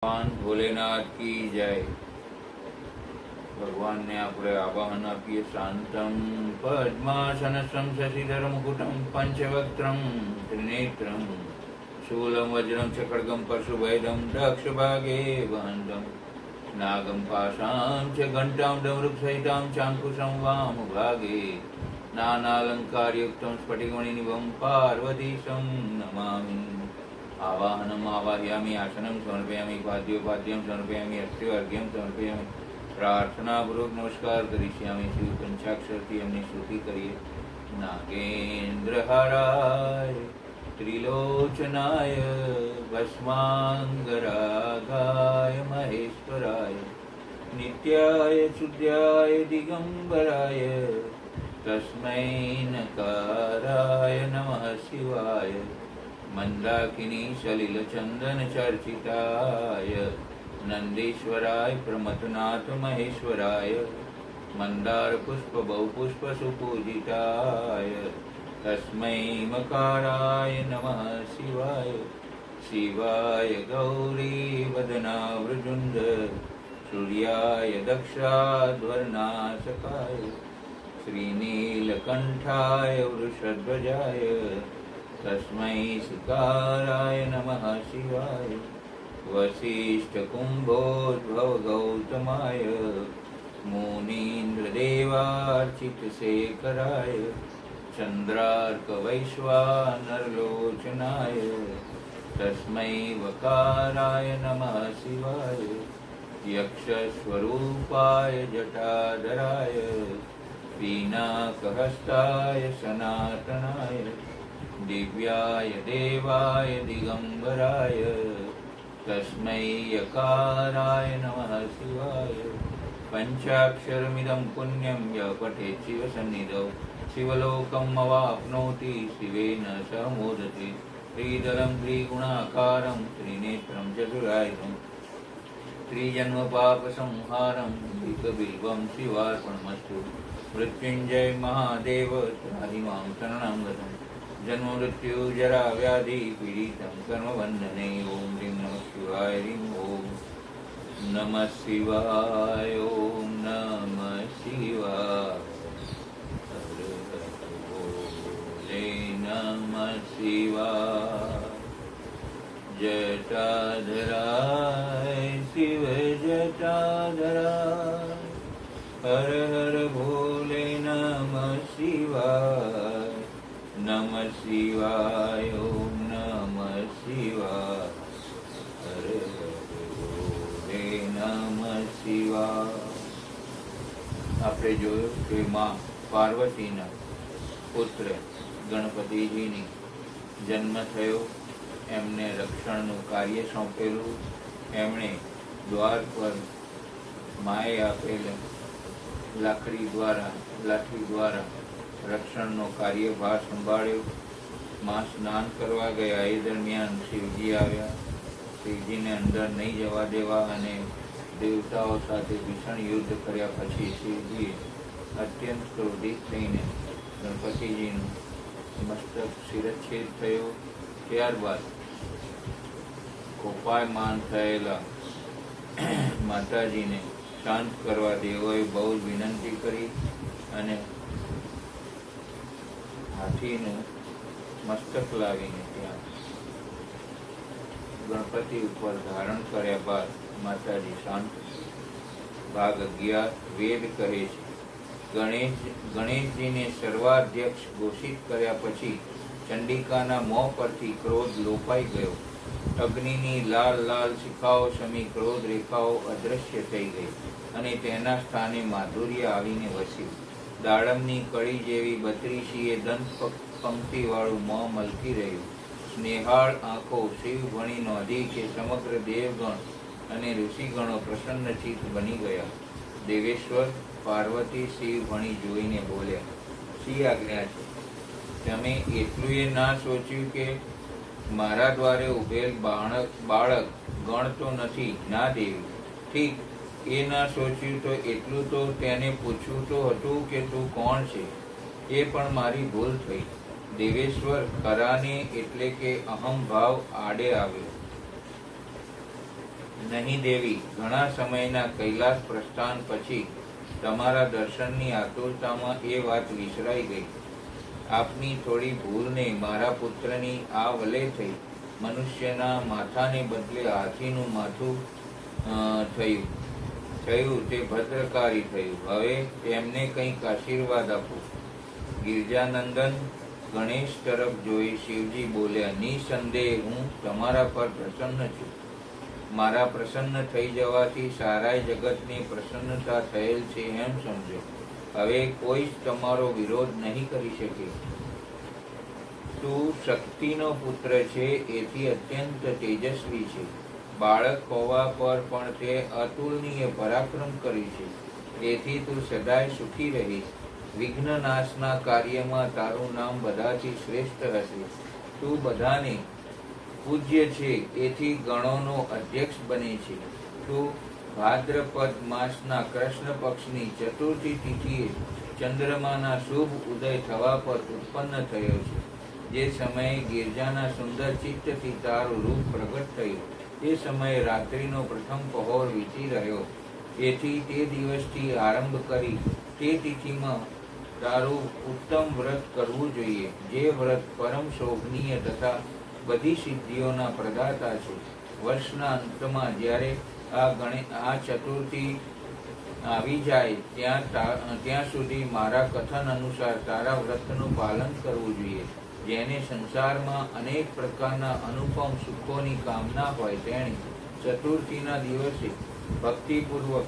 ભગવાન ભોલેનાથ की जय। भगवान ने આપણે આવાહન આપીએ। શાંતમ પદ્માસનસં શશિધર મુકુટમ પંચવક્त्रं ત્રિનેત્રं શૂલમ વજ્રમ ચ ખડ્ગમ પરશુભેદમ દક્ષ ભાગે વહંતમ નાગમ પાશાં ચ ઘંટાં ડમરુકસહિતાં ચાંકુશં વામ ભાગે નાનાલંકારયુક્तं સ્ફટિકમણિનિભં પાર્વતીશં નમામિ। आवाहनम आवाहयामि आसनं समर्पयामि पाद्योपाद्यं समर्पयामि अस्त्योर्घ्यं समर्पयामि। प्रार्थनापूर्वक नमस्कार करिष्यामि। शिव पंचाक्षरથી એમની સ્તુતિ કરીએ। नागेन्द्रहाराय त्रिलोचनाय भस्मांगरागाय महेश्वराय नित्याय शुद्धाय दिगंबराय तस्मै नकाराय नमः शिवाय। मंदाकिनी सलिल चंदन चर्चिताय नंदीश्वराय प्रमथनाथ महेश्वराय मंदार पुष्प बहुपुष्प सुपूजिताय तस्मै मकाराय नमः शिवाय। शिवाय गौरी वदनावृजुंड सूर्याय दक्षाध्वर्नाशकाय श्रीनीलकंठाय वृषध्वजाय तस्मै सिकाराय नमः शिवाय। वसिष्ठकुम्भोद्भव गौतमाय मुनीन्द्रदेवार्चितशेखराय चन्द्रार्कवैश्वानरलोचनाय तस्मै वकाराय नमः शिवाय। यक्षस्वरूपाय जटाधराय पीनाकहस्ताय सनातनाय दिव्याय देवाय दिगंबराय तस्मै यकाराय नमः शिवाय। पंचाक्षरमिदं पुण्यं यः पठेत् शिवसन्निधौ शिवलोकम् अवाप्नोति शिवेन सह मोदते। त्रिदलं त्रिगुणाकारं त्रिनेत्रं चतुरायुधं त्रिजन्मपापसंहारं एकबिल्वं शिवार्पणमस्तु। मृत्युंजय महादेव त्राहि मां शरणं गतम्। जन्म मृत्यु जरा व्याधि पीड़ितं कर्मबन्धने। ओम ह्रीं नमः शिवाय। ह्रीं ओम नमः शिवाय। ओम नमः शिवाय। भोले नमः शिवाय। जटाधराय शिव जटाधराय हर हर भोले नमः शिवाय। नमः शिवाय। ओम नमः शिवाय। हरे भोले नमः शिवाय। આપણે જોયું કે માં પાર્વતીના પુત્ર ગણપતિજીની જન્મ થયો, એમને રક્ષણનું કાર્ય સોંપેલું। એમણે દ્વાર પર માએ આપેલ લાકડી દ્વારા રક્ષણનો કાર્યભાર સંભાળ્યો। માં સ્નાન કરવા ગયા એ દરમિયાન શિવજી આવ્યા। શિવજીને અંદર નહીં જવા દેવા અને દેવતાઓ સાથે ભીષણ યુદ્ધ કર્યા પછી શિવજીએ અત્યંત ક્રોધિત થઈને ગણપતિજીનું મસ્તક શિરચ્છેદ થયો। ત્યારબાદ કોપાયમાન થયેલા માતાજીને શાંત કરવા દેવોએ બહુ જ વિનંતી કરી અને હાથીનું મસ્તક લાવીને ત્યાં ગણપતિ ઉપર ધારણ કર્યા બાદ માતાજી શાંત। ભાગ 11 વેદ કહે છે, ગણેશજીને સર્વાધ્યક્ષ ઘોષિત કર્યા પછી ચંડિકાના મોં પરથી ક્રોધ લોપાઈ ગયો। અગ્નિની લાલ લાલ શિખાઓ સમી ક્રોધ રેખાઓ અદૃશ્ય થઈ ગઈ અને તેના સ્થાને માધુર્ય આવીને વસ્યું। દાડમની કળી જેવી બત્રીસીએ દંત પંક્તિવાળું મોં મલકી રહ્યું। સ્નેહાળ આંખો શિવ ભણી નોંધી કે સમગ્ર દેવગણ અને ઋષિગણો પ્રસન્નચિત્ત બની ગયા। દેવેશ્વર પાર્વતી શિવ ભણી જોઈને બોલ્યા, શી આજ્ઞા છે? તમે એટલું એ ના સોચ્યું કે મારા દ્વારે ઉભેલ બાળક ગણ તો નથી ના દેવી? ઠીક, એ ના સોચ્યું તો એટલું તો તેને પૂછવું તો હતું કે તું કોણ છે? એ પણ મારી ભૂલ થઈ। દેવેશ્વર ખરાને એટલે કે અહમ ભાવ આડે આવ્યો। નહીં દેવી, ઘણા સમયના કૈલાસ પ્રસ્થાન પછી તમારા દર્શનની આતુરતામાં એ વાત વિસરાઈ ગઈ. આપની થોડી ભૂલને મારા પુત્રની આ વલે થઈ. મનુષ્યના માથાને બદલે હાથીનું માથું થયું તે ભદ્રકારી થયું. હવે તેમને કંઈક આશીર્વાદ આપો. ગિરજાનંદન ગણેશ તરફ જોઈ શિવજી બોલ્યા, નિસંદેહ હું તમારા પર પ્રસન્ન છું. મારા પ્રસન્ન થઈ જવાથી સારાય જગતની પ્રસન્નતા થયેલ છે એમ સમજો. હવે કોઈ જ તમારો વિરોધ નહીં કરી શકે. તું શક્તિનો પુત્ર છે, એથી અત્યંત તેજસ્વી છે. બાળક હોવા પર પણ તે અતુલનીય પરાક્રમ કરી છે. એથી તું સદાય સુખી રહીશ. વિઘ્ન નાશના કાર્યમાં તારું નામ બધાથી શ્રેષ્ઠ હશે. તું બધાને પૂજ્ય છે, એથી ગણોનો અધ્યક્ષ બને છે. તું ભાદ્રપદ માસના કૃષ્ણ પક્ષની ચતુર્થી તિથિએ ચંદ્રમાના શુભ ઉદય થવા પર ઉત્પન્ન થયો છે. જે સમયે ગિરજાના સુંદર ચિત્તથી તારું રૂપ પ્રગટ થયું, તે સમયે રાત્રિનો પ્રથમ પહોર વીતી રહ્યો. એથી તે દિવસથી આરંભ કરી તે તિથિમાં તારું ઉત્તમ વ્રત કરવું જોઈએ. જે વ્રત પરમ શોભનીય તથા બધી સિદ્ધિઓના પ્રદાતા છે. વર્ષના અંતમાં જ્યારે આ ચતુર્થી આવી જાય ત્યાં સુધી મારા કથન અનુસાર તારા વ્રતનું પાલન કરવું જોઈએ. જેને સંસારમાં અનેક પ્રકારના અનુપમ સુખોની કામના હોય તેણે ચતુર્થીના દિવસે ભક્તિપૂર્વક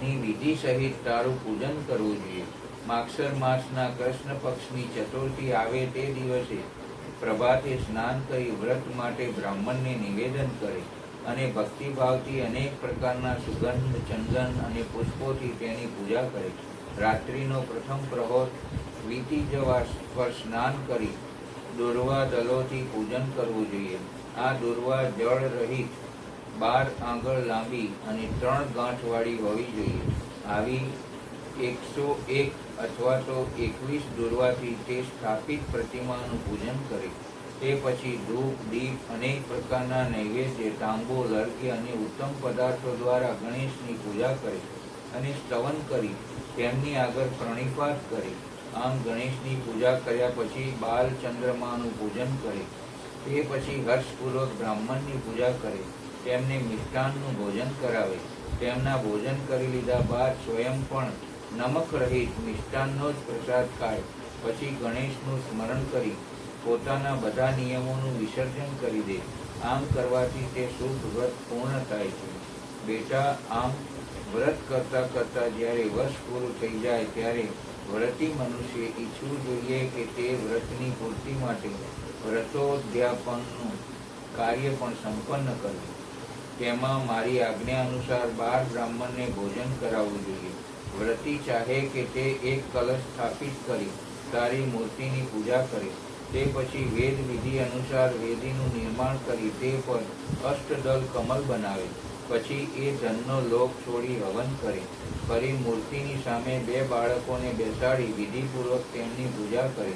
ની વિધિ સહિત તારું પૂજન કરવું જોઈએ. માગસર માસના કૃષ્ણ પક્ષની ચતુર્થી આવે તે દિવસે પ્રભાતે સ્નાન કરી વ્રત માટે બ્રાહ્મણને નિવેદન કરે અને ભક્તિભાવથી અનેક પ્રકારના સુગંધ, ચંદન અને પુષ્પોથી તેની પૂજા કરે. રાત્રિનો પ્રથમ પ્રહોર વીતી જવા પર સ્નાન કરી દુર્વા દલોથી પૂજન કરવું જોઈએ. આ દુર્વા જળ રહિત 12 આંગળ લાંબી અને 3 ગાંઠવાળી હોવી જોઈએ. આવી 101 અથવા તો 21 દુર્વાથી તે સ્થાપિત પ્રતિમાનું પૂજન કરે. તે પછી ધૂપ, દીપ, અનેક પ્રકારના નૈવેદ્ય, તાંબૂલ, અર્ઘ્ય અને ઉત્તમ પદાર્થો દ્વારા ગણેશની પૂજા કરે અને સ્તવન કરી તેમની આગળ પ્રણિપાત કરે. આમ ગણેશની પૂજા કર્યા પછી બાલ ચંદ્રમાનું પૂજન કરે. તે પછી હર્ષપૂર્વક બ્રાહ્મણની પૂજા કરે, તેમને મિષ્ટાનનું ભોજન કરાવે. તેમના ભોજન કરી લીધા બાદ સ્વયં પણ નમક રહિત મિષ્ટાનનો જ પ્રસાદ ખાય. પછી ગણેશનું સ્મરણ કરી પોતાના બધા નિયમોનું વિસર્જન કરી દે. આમ કરવાથી તે શુભ વ્રત પૂર્ણ થાય છે. બેટા, આમ વ્રત કરતા કરતા જ્યારે વર્ષ પૂરું થઈ જાય ત્યારે વ્રતી મનુષ્ય ઈચ્છવું જોઈએ કે તે વ્રતની પૂર્તિ માટે વ્રતોદ્યાપનનું કાર્ય પણ સંપન્ન કરવું. તેમાં મારી આજ્ઞા અનુસાર 12 બ્રાહ્મણને ભોજન કરાવવું જોઈએ. વ્રતી ચાહે કે તે એક કલશ સ્થાપિત કરી તારી મૂર્તિની પૂજા કરે. તે પછી વેદ વિધિ અનુસાર વેદીનું નિર્માણ કરી તે પર અષ્ટદલ કમલ બનાવે. પછી એ ધનનો લોક છોડી હવન કરે. ફરી મૂર્તિની સામે 2 બાળકોને બેસાડી વિધિપૂર્વક તેમની પૂજા કરે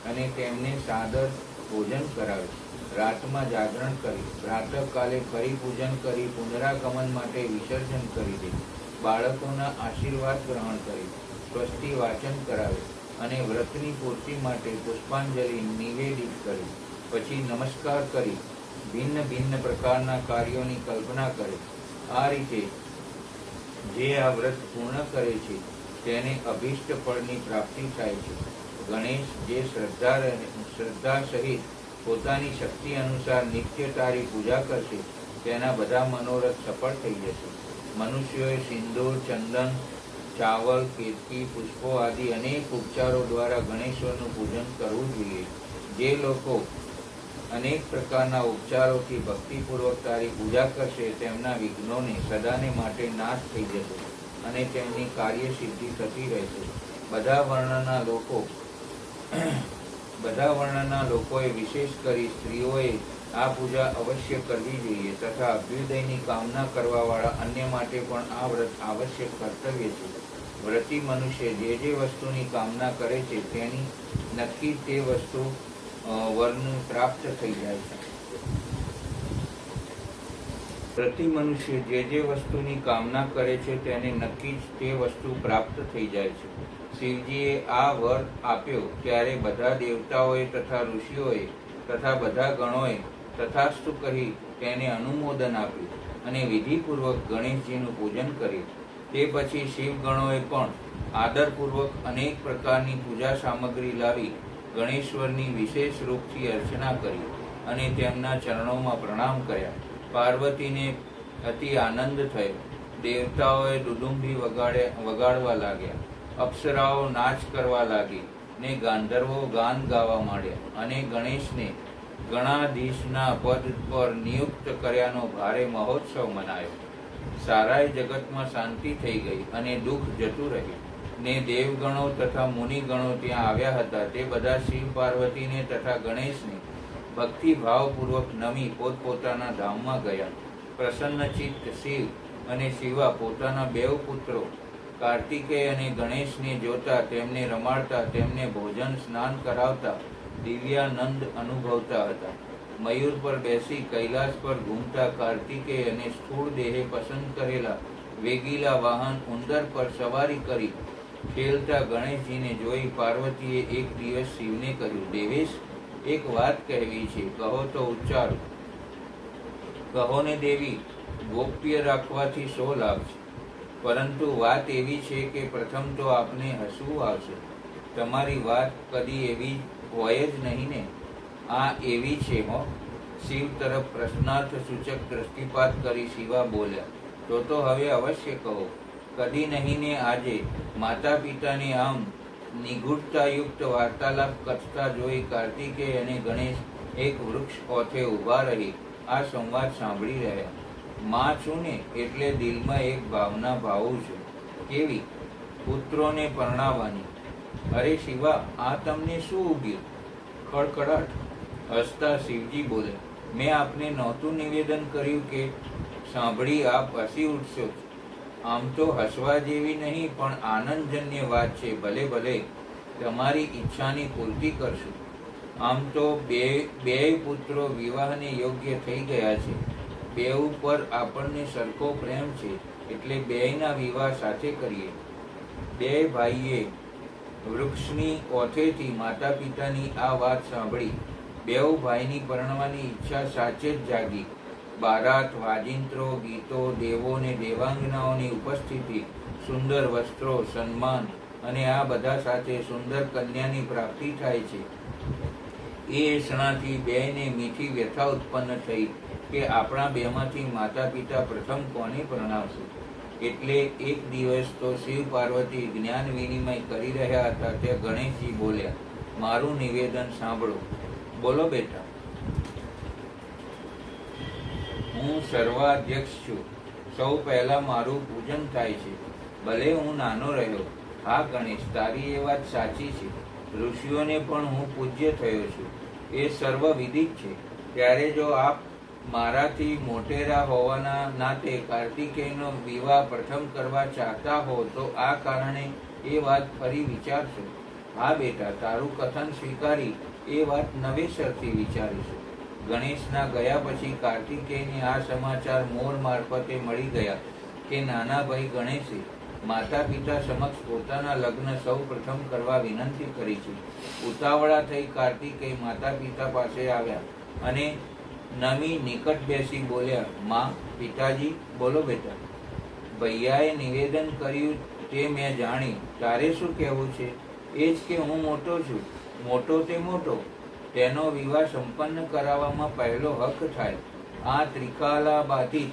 અને તેમને સાદર ભોજન કરાવે. રાતમાં જાગરણ કરી પ્રાતઃકાલે ફરી પૂજન કરી પુનરાગમન માટે વિસર્જન કરી દે. બાળકોના આશીર્વાદ ગ્રહણ કરી સ્વસ્તિ વાચન કરાવે અને વ્રતની પૂર્તિ માટે પુષ્પાંજલિ નિવેદિત કરી. પછી નમસ્કાર કરી ભિન્ન ભિન્ન પ્રકારના કાર્યોની કલ્પના કરે. આ રીતે જે આ વ્રત પૂર્ણ કરે છે તેને અભિષ્ટ ફળની પ્રાપ્તિ થાય છે. ગણેશ જે શ્રદ્ધા સહિત પોતાની શક્તિ અનુસાર નિત્ય તારી પૂજા કરશે તેના બધા મનોરથ સફળ થઈ જશે. મનુષ્યોએ સિંદૂર, ચંદન, ચાવલ, કેતકી, પુષ્પો આદિ અનેક ઉપચારો દ્વારા ગણેશ્વરનું પૂજન કરવું જોઈએ. જે લોકો અનેક પ્રકારના ઉપચારોથી ભક્તિપૂર્વક તારી પૂજા કરશે તેમના વિઘ્નોને સદાને માટે નાશ થઈ જશે અને તેમની કાર્યસિદ્ધિ થતી રહેશે. બધા વર્ણના લોકોએ વિશેષ કરી સ્ત્રીઓએ આ પૂજા અવશ્ય કરવી જોઈએ તથા અભ્યુદયની કામના કરવાવાળા અન્ય માટે પણ આ વ્રત આવશ્યક કર્તવ્ય છે. વ્રતી મનુષ્ય જે વસ્તુની કામના કરે છે તેની નક્કી તે વસ્તુ વરનું પ્રાપ્ત થઈ જાય છે. પ્રતિ મનુષ્ય જે વસ્તુની કામના કરે છે તેને નક્કી જ તે વસ્તુ પ્રાપ્ત થઈ જાય છે. શિવજીએ આ વર આપ્યો ત્યારે બધા દેવતાઓએ તથા ઋષિઓએ તથા બધા ગણોએ તથાસ્તુ કહી તેને અનુમોદન આપ્યું અને વિધિપૂર્વક ગણેશજીનું પૂજન કર્યું. તે પછી શિવગણોએ પણ આદરપૂર્વક અનેક પ્રકારની પૂજા સામગ્રી લાવી ગણેશ્વરની વિશેષ રૂપથી અર્ચના કરી અને તેમના ચરણોમાં પ્રણામ કર્યા. પાર્વતીને અતિ આનંદ થયો. દેવતાઓએ દુદુંભી વગાડવા લાગ્યા, અપ્સરાઓ નાચ કરવા લાગી ને ગાંધર્વો ગાન ગાવા માંડ્યા અને ગણેશને ગણાધીશના પદ પર નિયુક્ત કર્યાનો ભારે મહોત્સવ મનાયો. સારાય જગતમાં શાંતિ થઈ ગઈ અને દુઃખ જતું રહ્યું ને દેવગણો તથા મુનિગણો ત્યાં આવ્યા હતા. તે બધા શિવ પાર્વતીને તથા ગણેશને ભક્તિભાવપૂર્વક નમી પોતપોતાના ધામમાં ગયા. પ્રસન્નચિત્ત શિવ અને શિવા પોતાના બેવ પુત્રો કાર્તિકેય અને ગણેશને જોતા, તેમને રમાડતા, તેમને ભોજન સ્નાન કરાવતા દિવ્યાનંદ અનુભવતા હતા. મયુર પર બેસી કૈલાસ પર ઘૂમતા કાર્તિકેય અને સ્થૂળ દેહે પસંદ કરેલા વેગીલા વાહન ઉંદર પર સવારી કરી ખેલતા ગણેશજીને જોઈ પાર્વતીએ એક દિવસ શિવને કહ્યું, દેવેશ, એક વાત કહેવી છે, કહો તો ઉચ્ચારો. કહો ને દેવી, ગોપ્ય રાખવાથી શો લાભ છે? પરંતુ વાત એવી છે કે પ્રથમ તો આપને હસવું આવશે. તમારી વાત કદી એવી હોય જ નહીં ને? આ એવી છે હો. શિવ તરફ પ્રશ્નાર્થ સૂચક દ્રષ્ટિપાત કરી શિવા બોલ્યા, તો હવે અવશ્ય કહો. કદી નહીં ને આજે માતા પિતાને આમ નિગૂઢતાયુક્ત વાર્તાલાપ કરતા જોઈ કાર્તિકેય અને ગણેશ એક વૃક્ષ ઓથે ઊભા રહી આ સંવાદ સાંભળી રહ્યા. માં છું ને એટલે દિલમાં એક ભાવના ભાવું છું. કેવી? પુત્રોને પરણાવવાની. અરે શિવા, આ તમને શું ઉગ્યું? ખડખડાટ. હસતા શિવજી બોલે, મેં આપને નહોતું નિવેદન કર્યું કે સાંભળી આપ હસી ઉઠશો? આમ તો હસવા જેવી નહીં પણ આનંદજન્ય વાત છે. ભલે ભલે, તમારી ઈચ્છાની પૂર્તિ કરશું. આમ તો બેય પુત્રો વિવાહને યોગ્ય થઈ ગયા છે. બેઉ પર આપણને સરખો પ્રેમ છે એટલે બેયના વિવાહ સાથે કરીએ. બે ભાઈએ વૃક્ષની ઓથેથી માતા પિતાની આ વાત સાંભળી બેઉ ભાઈની પરણવાની ઈચ્છા સાચે જ જાગી. બારાત, વાજિંત્રો, ગીતો, દેવો ને દેવાંગનાઓની ઉપસ્થિતિ, સુંદર વસ્ત્રો, સન્માન અને આ બધા સાથે સુંદર કન્યાની પ્રાપ્તિ થાય છે. એ ક્ષણાથી બેયને મીઠી વ્યથા ઉત્પન્ન થઈ કે આપણા બેમાંથી માતા પિતા પ્રથમ કોને પરણાવશું. એટલે એક દિવસ તો શિવ પાર્વતી જ્ઞાન વિનિમય કરી રહ્યા હતા તે ગણેશજી બોલ્યા, મારું નિવેદન સાંભળો. બોલો બેટા. હું સર્વાધ્યક્ષ છું. સૌ પહેલા મારું પૂજન થાય છે. ભલે હું નાનો રહ્યો. હા ગણેશ, તારી એ વાત સાચી છે. ઋષિઓને પણ હું પૂજ્ય થયો છું, એ સર્વ વિદિત છે. ત્યારે જો આપ મારાથી મોટેરા હોવાના નાતે કાર્તિકેયનો વિવાહ પ્રથમ કરવા ચાહતા હો તો આ કારણે એ વાત ફરી વિચારશો. હા બેટા, તારું કથન સ્વીકારી એ વાત નવેસરથી વિચારીશું. ગણેશના ગયા પછી કાર્તિકેયને આ સમાચાર મોર મારફતે મળી ગયા કે નાના ભાઈ ગણેશે માતા પિતા સમક્ષ પોતાના લગ્ન સૌ પ્રથમ કરવા વિનંતી કરી છે. ઉતાવળા થઈ કાર્તિકેય માતા પિતા પાસે આવ્યા અને નમી નિકટ બેસી બોલ્યા, માં, પિતાજી, બોલો બેટા. ભૈયાએ નિવેદન કર્યું તે મેં જાણી. તારે શું કહેવું છે? એ જ કે હું મોટો છું. મોટો તે મોટો, તેનો વિવાહ સંપન્ન કરાવવામાં પહેલો હક થાય. આ ત્રિકાલાબાધિત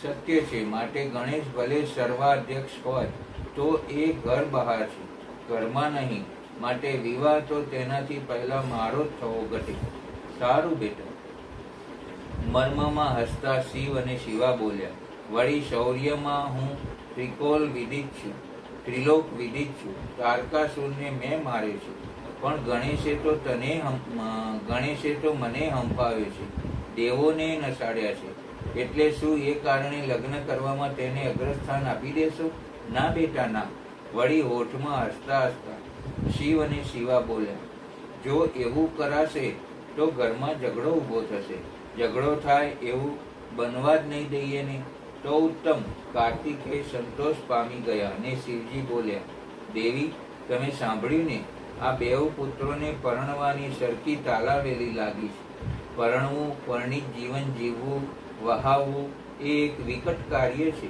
સત્ય છે. માટે ગણેશ ભલે સર્વાધ્યક્ષ હોય તો એ ઘર બહાર છે, ઘરમાં નહીં. માટે વિવાહ તો તેનાથી પહેલા મારો જ થવો ઘટે. સારું બેટા. મર્મમાં હસતા શિવ અને શિવા બોલ્યા, વળી શૌર્યમાં હું ત્રિકોલ વિદિત છું, ત્રિલોક વિદિત છું. તારકાસુરને મેં માર્યો છે, પણ ગણેશે તો મને હંફાવ્યો છે, દેવોને નસાડ્યા છે. એટલે શું એ કારણે લગ્ન કરવામાં તેને અગ્રસ્થાન આપી દેશો? ના બેટા, ના. વળી હોઠમાં હસતા હસતા શિવ અને શિવા બોલ્યા, જો એવું કરાશે તો ઘરમાં ઝઘડો ઊભો થશે. ઝઘડો થાય એવું બનવા જ નહીં દઈએ ને? તો ઉત્તમ. કાર્તિકેય સંતોષ પામી ગયા અને શિવજી બોલ્યા, દેવી, તમે સાંભળ્યું ને? આ બેઉ પુત્રોને પરણવાની સરખી તાલાવેલી લાગી છે. પરણવું, પરણિત જીવન જીવવું, વહાવવું એ એક વિકટ કાર્ય છે.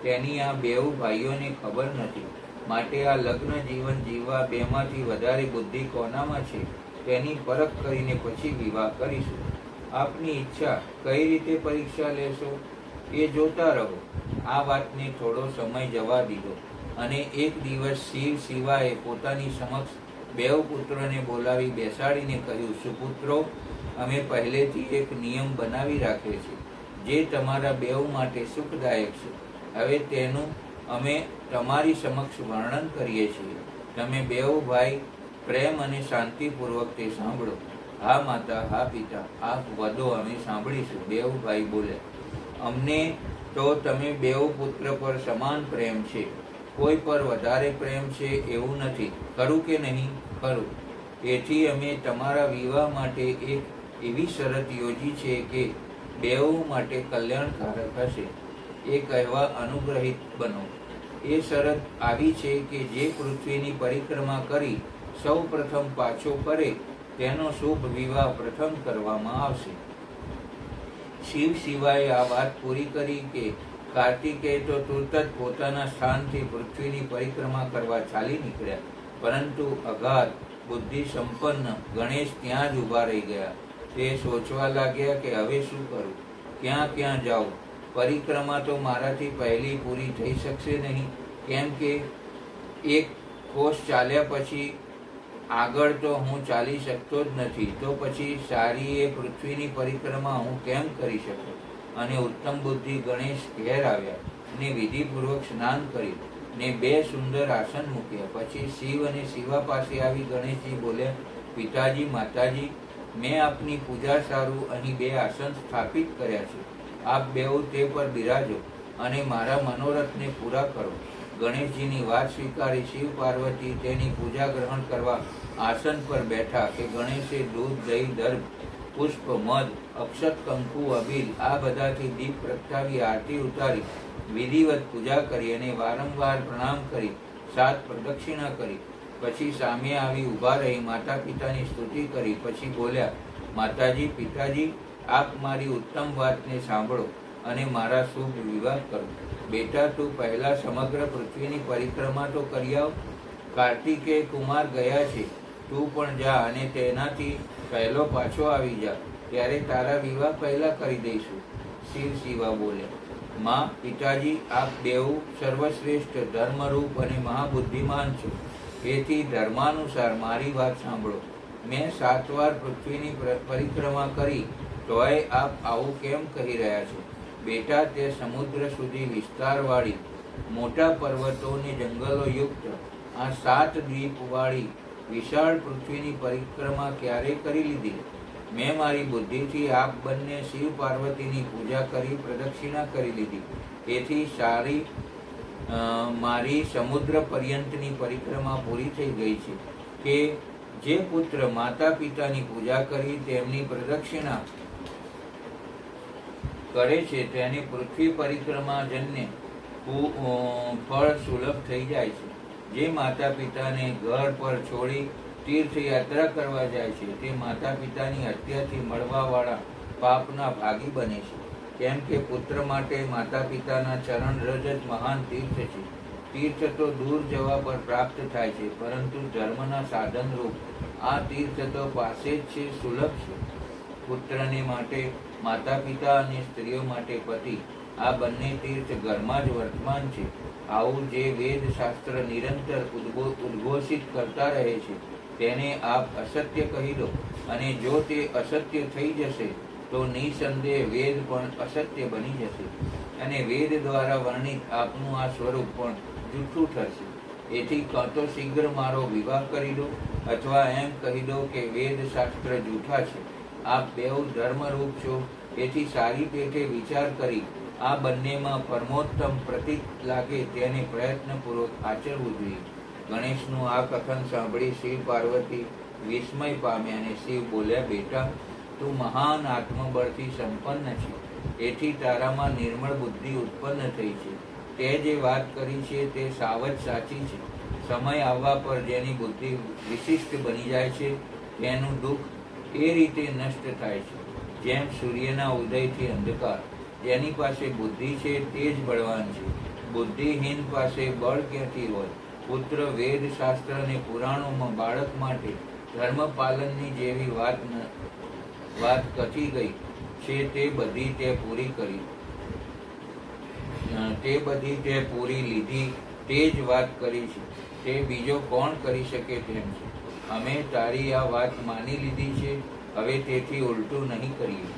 તેની આ બેઉ ભાઈઓને ખબર નથી. માટે આ લગ્ન જીવન જીવવા બેમાંથી વધારે બુદ્ધિ કોનામાં છે તેની પરખ કરીને પછી વિવાહ કરીશું. આપની ઈચ્છા. કઈ રીતે પરીક્ષા લેશો એ જોતા રહો. આ વાતને થોડો સમય જવા દીધો અને એક દિવસ શિવ શિવાએ પોતાની સમક્ષ બેઉ પુત્રોને બોલાવી બેસાડીને કહ્યું, સુપુત્રો, અમે પહેલેથી એક નિયમ બનાવી રાખ્યો છે જે તમારા બેઉ માટે સુખદાયક છે. હવે તેનું અમે તમારી સમક્ષ વર્ણન કરીએ છીએ. તમે બેઉ ભાઈ પ્રેમ અને શાંતિપૂર્વક તે સાંભળો. હા માતા, હા પિતા, આપ વદો, અમે સાંભળીશું. બેઉ ભાઈ બોલ્યા, અમને તો તમે બેઉ પુત્ર પર સમાન પ્રેમ છે. કોઈ પર વધારે પ્રેમ છે એવું નથી. ખરું કે નહીં? ખરું. તેથી અમે તમારા વિવાહ માટે એક એવી શરત યોજી છે કે બેઉ માટે કલ્યાણકારક હશે. એ કહેવા અનુગ્રહિત બનો. એ શરત આવી છે કે જે પૃથ્વીની પરિક્રમા કરી સૌ પ્રથમ પાછો કરે તેનો શુભ વિવાહ પ્રથમ કરવામાં આવશે. શિવ શિવાએ આ વાત પૂરી કરી કે કાર્તિકેય તો તુરત જ પોતાના સ્થાનથી પૃથ્વીની પરિક્રમા કરવા ચાલી નીકળ્યા. પરંતુ અગાધ બુદ્ધિ સંપન્ન ગણેશ ત્યાં જ ઊભા રહી ગયા. તે સોચવા લાગ્યા કે હવે શું કરું, ક્યાં ક્યાં જાઉં? પરિક્રમા તો મારાથી પહેલી પૂરી થઈ શકશે નહીં, કેમ કે એક કોષ ચાલ્યા પછી આગળ તો હું ચાલી શકતો જ નથી. તો પછી સારી એ પૃથ્વીની પરિક્રમા હું કેમ કરી શકું? અને ઉત્તમ બુદ્ધિ ગણેશ ઘેર આવ્યા ને વિધિપૂર્વક સ્નાન કર્યું ને બે સુંદર આસન મૂક્યા. પછી શિવ અને શિવા પાસે આવી ગણેશજી બોલ્યા, પિતાજી, માતાજી, મેં આપની પૂજા સારું અહીં બે આસન સ્થાપિત કર્યા છે. આપ બેઉ તે પર બિરાજો અને મારા મનોરથને પૂરા કરો. ગણેશજીની વાત સ્વીકારી શિવ પાર્વતી તેની પૂજા ગ્રહણ કરવા આસન પર બેઠા કે ગણેશે દૂધ, દહીં, દર્ભ, પુષ્પ, મધ, અક્ષત, કંકુ, અબીલ આ બધાથી દીપ પ્રગટાવી આરતી ઉતારી વિધિવત પૂજા કરી અને વારંવાર પ્રણામ કરી 7 પ્રદક્ષિણા કરી. પછી સામે આવી ઊભા રહી માતા પિતાની સ્તુતિ કરી. પછી બોલ્યા, માતાજી, પિતાજી, આપ મારી ઉત્તમ વાતને સાંભળો અને મારા શુભ વિવાહ કરો. બેટા, તું પહેલા સમગ્ર પૃથ્વીની પરિક્રમા તો કરી આવ. કાર્તિકેય કુમાર ગયા છે, તું પણ જા અને તેનાથી પહેલો પાછો આવી જા. ત્યારે તારા વિવાહ પહેલા કરી દઈશું. શિવ શિવા બોલ્યા, માં, પિતાજી, આપ બેઉ સર્વશ્રેષ્ઠ, ધર્મરૂપ અને મહાબુદ્ધિમાન છો. તેથી ધર્માનુસાર મારી વાત સાંભળો. મેં 7 વાર પૃથ્વીની પરિક્રમા કરી તોય આપ આવું કેમ કહી રહ્યા છો? બેટા, તે સમુદ્ર સુધી વિસ્તારવાળી મોટા પર્વતો ને જંગલો યુક્ત આ 7 દ્વીપવાળી વિશાળ પૃથ્વીની પરિક્રમા ક્યારે કરી લીધી? મેં મારી બુદ્ધિથી આપ બંને શિવ પાર્વતીની પૂજા કરી પ્રદક્ષિણા કરી લીધી. તેથી સારી મારી સમુદ્ર પર્યંતની પરિક્રમા પૂરી થઈ ગઈ છે કે જે પુત્ર માતા પિતાની પૂજા કરી તેમની પ્રદક્ષિણા કરે છે તેને પૃથ્વી પરિક્રમા જન્ય ફળ સુલભ થઈ જાય છે. જે માતા પિતાને ઘર પર છોડી તીર્થયાત્રા કરવા જાય છે તે માતા પિતાની હત્યાથી મળવાવાળા પાપના ભાગી બને છે. કેમ કે પુત્ર માટે માતા પિતાના ચરણ રજ જ મહાન તીર્થ છે. તીર્થ તો દૂર જવા પર પ્રાપ્ત થાય છે, પરંતુ ધર્મના સાધન રૂપ આ તીર્થ તો પાસે જ છે, સુલભ છે. પુત્રને માટે માતા પિતા અને સ્ત્રીઓ માટે પતિ આ બંને તીર્થ ઘરમાં જ વર્તમાન છે. આવું જે વેદ શાસ્ત્ર નિરંતર ઉદ્ઘોષિત કરતા રહે છે તેને આપ અસત્ય કહી દો, અને જો તે અસત્ય થઈ જશે તો નિસંદેહ વેદ પણ અસત્ય બની જશે અને વેદ દ્વારા વર્ણિત આપનું આ સ્વરૂપ પણ જૂઠું થશે. એથી કાં તો શીઘ્ર મારો વિવાહ કરી દો અથવા એમ કહી દો કે વેદ શાસ્ત્ર જૂઠા છે. આપ બેઉ ધર્મરૂપ છો, એથી સારી પેઠે વિચાર કરી આ બંનેમાં પરમોત્તમ પ્રતીક લાગે તેને પ્રયત્નપૂર્વક આચરવું જોઈએ. ગણેશનું આ કથન સાંભળી શિવ પાર્વતી વિસ્મય પામ્યા અને શિવ બોલ્યા, બેટા, તું મહાન આત્મબળથી સંપન્ન છે. એથી તારામાં નિર્મળ બુદ્ધિ ઉત્પન્ન થઈ છે. તે જે વાત કરી છે તે સાવ જ સાચી છે. સમય આવવા પર જેની બુદ્ધિ વિશિષ્ટ બની જાય છે તેનું દુઃખ એ રીતે નષ્ટ થાય છે જેમ સૂર્યના ઉદયથી અંધકાર. જેની પાસે બુદ્ધિ છે તે જ બળવાન છે. બુદ્ધિહીન પાસે બળ ક્યાંથી હોય? પુત્ર, વેદ શાસ્ત્ર અને પુરાણોમાં બાળક માટે ધર્મ પાલનની જેવી વાત કથી ગઈ છે તે બધી તે પૂરી કરી. તે બધી તે પૂરી લીધી. તે જ વાત કરી છે તે બીજો કોણ કરી શકે તેમ છે. અમે તારી આ વાત માની લીધી છે. હવે તેથી ઉલટું નહીં કરીએ.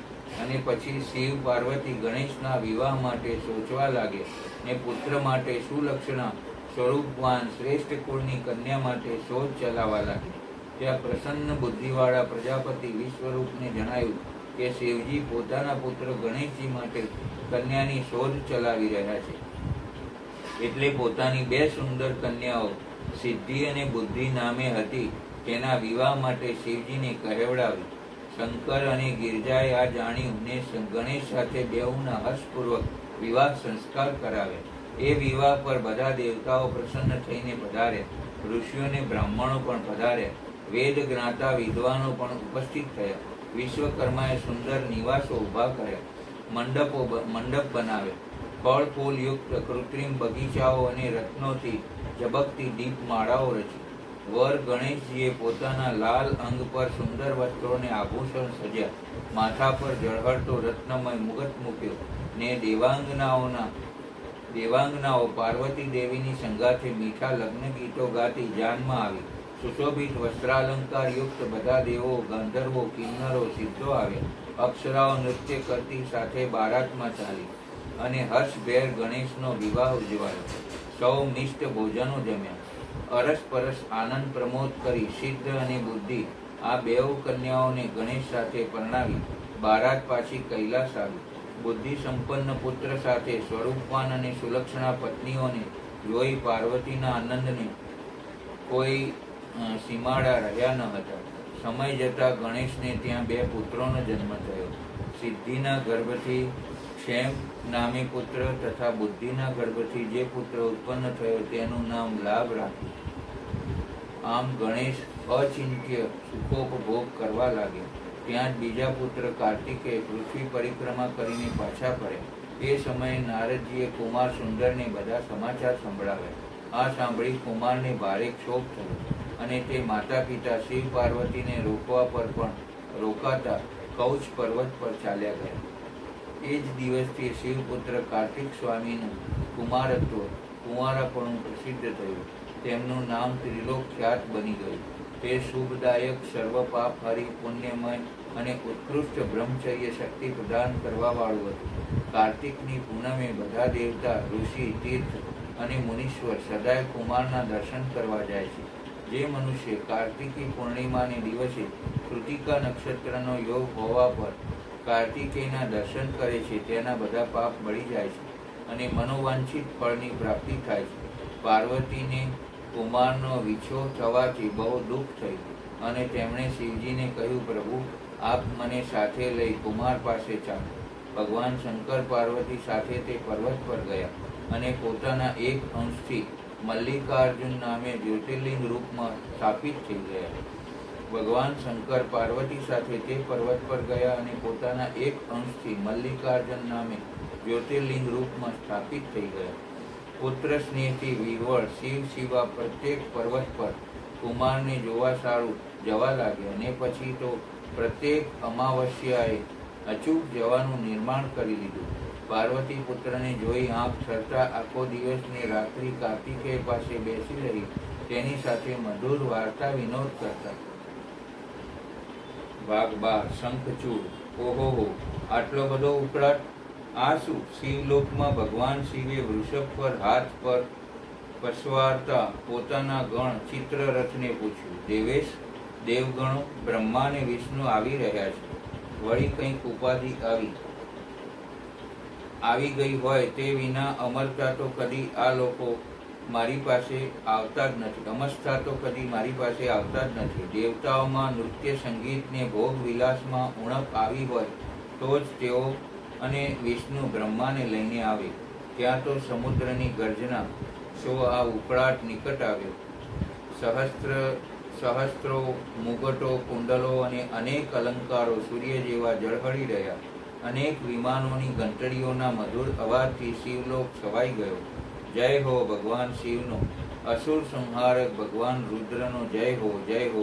અને પછી શિવ પાર્વતી ગણેશના વિવાહ માટે સોચવા લાગે ને પુત્ર માટે સુલક્ષણા સ્વરૂપવાન શ્રેષ્ઠ કુળની કન્યા માટે શોધ ચલાવવા લાગે. ત્યાં પ્રસન્ન બુદ્ધિવાળા પ્રજાપતિ વિશ્વરૂપને જણાયું કે શિવજી પોતાના પુત્ર ગણેશજી માટે કન્યાની શોધ ચલાવી રહ્યા છે. એટલે પોતાની 2 સુંદર કન્યાઓ સિદ્ધિ અને બુદ્ધિ નામે હતી તેના વિવાહ માટે શિવજીને કહેવડાવી. શંકર અને ગિરજાએ આ જાણ્યું ને ગણેશ સાથે બેઉના હર્ષપૂર્વક વિવાહ સંસ્કાર કરાવ્યા. એ વિવાહ પર બધા દેવતાઓ પ્રસન્ન થઈને પધાર્યા. ઋષિઓ અને બ્રાહ્મણો પણ પધાર્યા. વેદ જ્ઞાતા વિદ્વાનો પણ ઉપસ્થિત થયા. વિશ્વકર્માએ સુંદર નિવાસો ઊભા કર્યા. મંડપ બનાવ્યા. ફળ ફૂલ યુક્ત કૃત્રિમ બગીચાઓ અને રત્નોથી ઝબકતી દીપમાળાઓ રચી. વર ગણેશજીએ પોતાના લાલ અંગ પર સુંદર વસ્ત્રોને આભૂષણ સજ્યા. માથા પર ઝળહળતો રત્નમય મુગટ મૂક્યો ને દેવાંગનાઓ પાર્વતી દેવીની સંગાથે મીઠા લગ્ન ગીતો ગાતી જાનમાં આવી. સુશોભિત વસ્ત્રાલંકાર યુક્ત બધા દેવો, ગંધર્વો, કિન્નરો, સિદ્ધો આવ્યા. અપ્સરાઓ નૃત્ય કરતી સાથે બારાતમાં ચાલી અને હર્ષભેર ગણેશનો વિવાહ ઉજવાયો. સૌ મિષ્ટ ભોજનો જમ્યા. અરસપરસ આનંદ પ્રમોદ કરી સિદ્ધ અને બુદ્ધિ આ 2 કન્યાઓને ગણેશ સાથે પરણાવી બારાત પાછી કૈલાસ આવી. બુદ્ધિ સંપન્ન પુત્ર સાથે સ્વરૂપવાન અને સુલક્ષણા પત્નીઓને જોઈ પાર્વતીના આનંદને કોઈ સીમાડા રહ્યા ન હતા. સમય જતા ગણેશને ત્યાં 2 પુત્રોનો જન્મ થયો. સિદ્ધિના ગર્ભથી ક્ષેમ નામી પુત્ર તથા બુદ્ધિના ગર્ભથી જે પુત્ર ઉત્પન્ન થયો તેનું નામ લાભ રાખ્યું. આમ ગણેશ અચિંત્ય સુખોપભોગ કરવા લાગ્યા. ત્યાં જ બીજા પુત્ર કાર્તિકેય પૃથ્વી પરિક્રમા કરીને પાછા ફર્યા. એ સમયે નારદજીએ કુમાર સુંદરને બધા સમાચાર સંભળાવ્યા. આ સાંભળી કુમારને ભારે ક્ષોભ થયો અને તે માતા પિતા શિવ પાર્વતીને રોકવા પર પણ રોકાતા કૌચ પર્વત પર ચાલ્યા ગયા. એ જ દિવસથી શિવપુત્ર કાર્તિક સ્વામીનું કુંવારાપણું પ્રસિદ્ધ થયું. તેમનું નામ ત્રિલોક ખ્યાત બની ગયું. તે શુભદાયક, સર્વ પાપ હરી, પુણ્યમય અને ઉત્કૃષ્ટ બ્રહ્મચર્ય શક્તિ પ્રદાન કરવાવાળું હતું. કાર્તિકની પૂનમે બધા દેવતા, ઋષિ, તીર્થ અને મુનીશ્વર સદાય કુમારના દર્શન કરવા જાય છે. જે મનુષ્ય કાર્તિકી પૂર્ણિમાને દિવસે કૃતિકા નક્ષત્રનો યોગ હોવા પર કાર્તિકેયના દર્શન કરે છે તેના બધા પાપ બળી જાય છે અને મનોવાંછિત ફળની પ્રાપ્તિ થાય છે. પાર્વતીને કુમારનો વિછોહ થવાથી બહુ દુઃખ થયું અને તેમણે શિવજીને કહ્યું, પ્રભુ, આપ મને સાથે લઈ કુમાર પાસે ચાલો. ભગવાન શંકર પાર્વતી સાથે તે પર્વત પર ગયા અને પોતાના એક અંશથી મલ્લિકાર્જુન નામે જ્યોતિર્લિંગ રૂપમાં સ્થાપિત થઈ ગયા. ભગવાન શંકર પાર્વતી સાથે તે પર્વત પર ગયા અને પોતાના એક અંશથી મલ્લિકાર્જુન નામે જ્યોતિર્લિંગ રૂપમાં સ્થાપિત થઈ ગયા. પુત્ર સ્નેહથી વિહ્વળ શિવા પ્રત્યેક પર્વત પર કુમારને જોવા સારું જવા લાગ્યા અને પછી તો પ્રત્યેક અમાવસ્યાએ અચૂક જવાનું નિર્માણ કરી લીધું. પાર્વતી પુત્રને જોઈ આંખ ઠરતા આખો દિવસ ને રાત્રિ કાર્તિકેય પાસે બેસી રહી તેની સાથે મધુર વાર્તા વિનોદ કરતા. ભાગ 12 શંખચૂડ. ઓહો, આટલો બધો ઉકળાટ! આ શું? શિવલોકમાં ભગવાન શિવે વૃષભ પર હાથ પર પસવારતા પોતાના ગણ ચિત્રરથને પૂછ્યું, દેવેશ, દેવગણો બ્રહ્મા અને વિષ્ણુ આવી રહ્યા છે. વળી કંઈક ઉપાધિ આવી ગઈ હોય તે વિના અમરતા તો કદી આ લોકો મારી પાસે આવતા જ નથી. અમસ્તા તો કદી મારી પાસે આવતા જ નથી. દેવતાઓમાં નૃત્ય સંગીત ને ભોગ વિલાસમાં ઉણપ આવી હોય તો જ તેઓ અને વિષ્ણુ બ્રહ્માને લઈને આવે. ત્યાં તો સમુદ્રની ગર્જના સો આ ઉકળાટ નિકટ આવ્યો. સહસ્ત્રો મુગટો કુંડલો અને અનેક અલંકારો સૂર્ય જેવા ઝળહળી રહ્યા. અનેક વિમાનોની ઘંટડીઓના મધુર અવાજથી શિવલોક છવાઈ ગયો. જય હો ભગવાન શિવનો, અસુર સંહારક ભગવાન રુદ્રનો જય હો જય હો.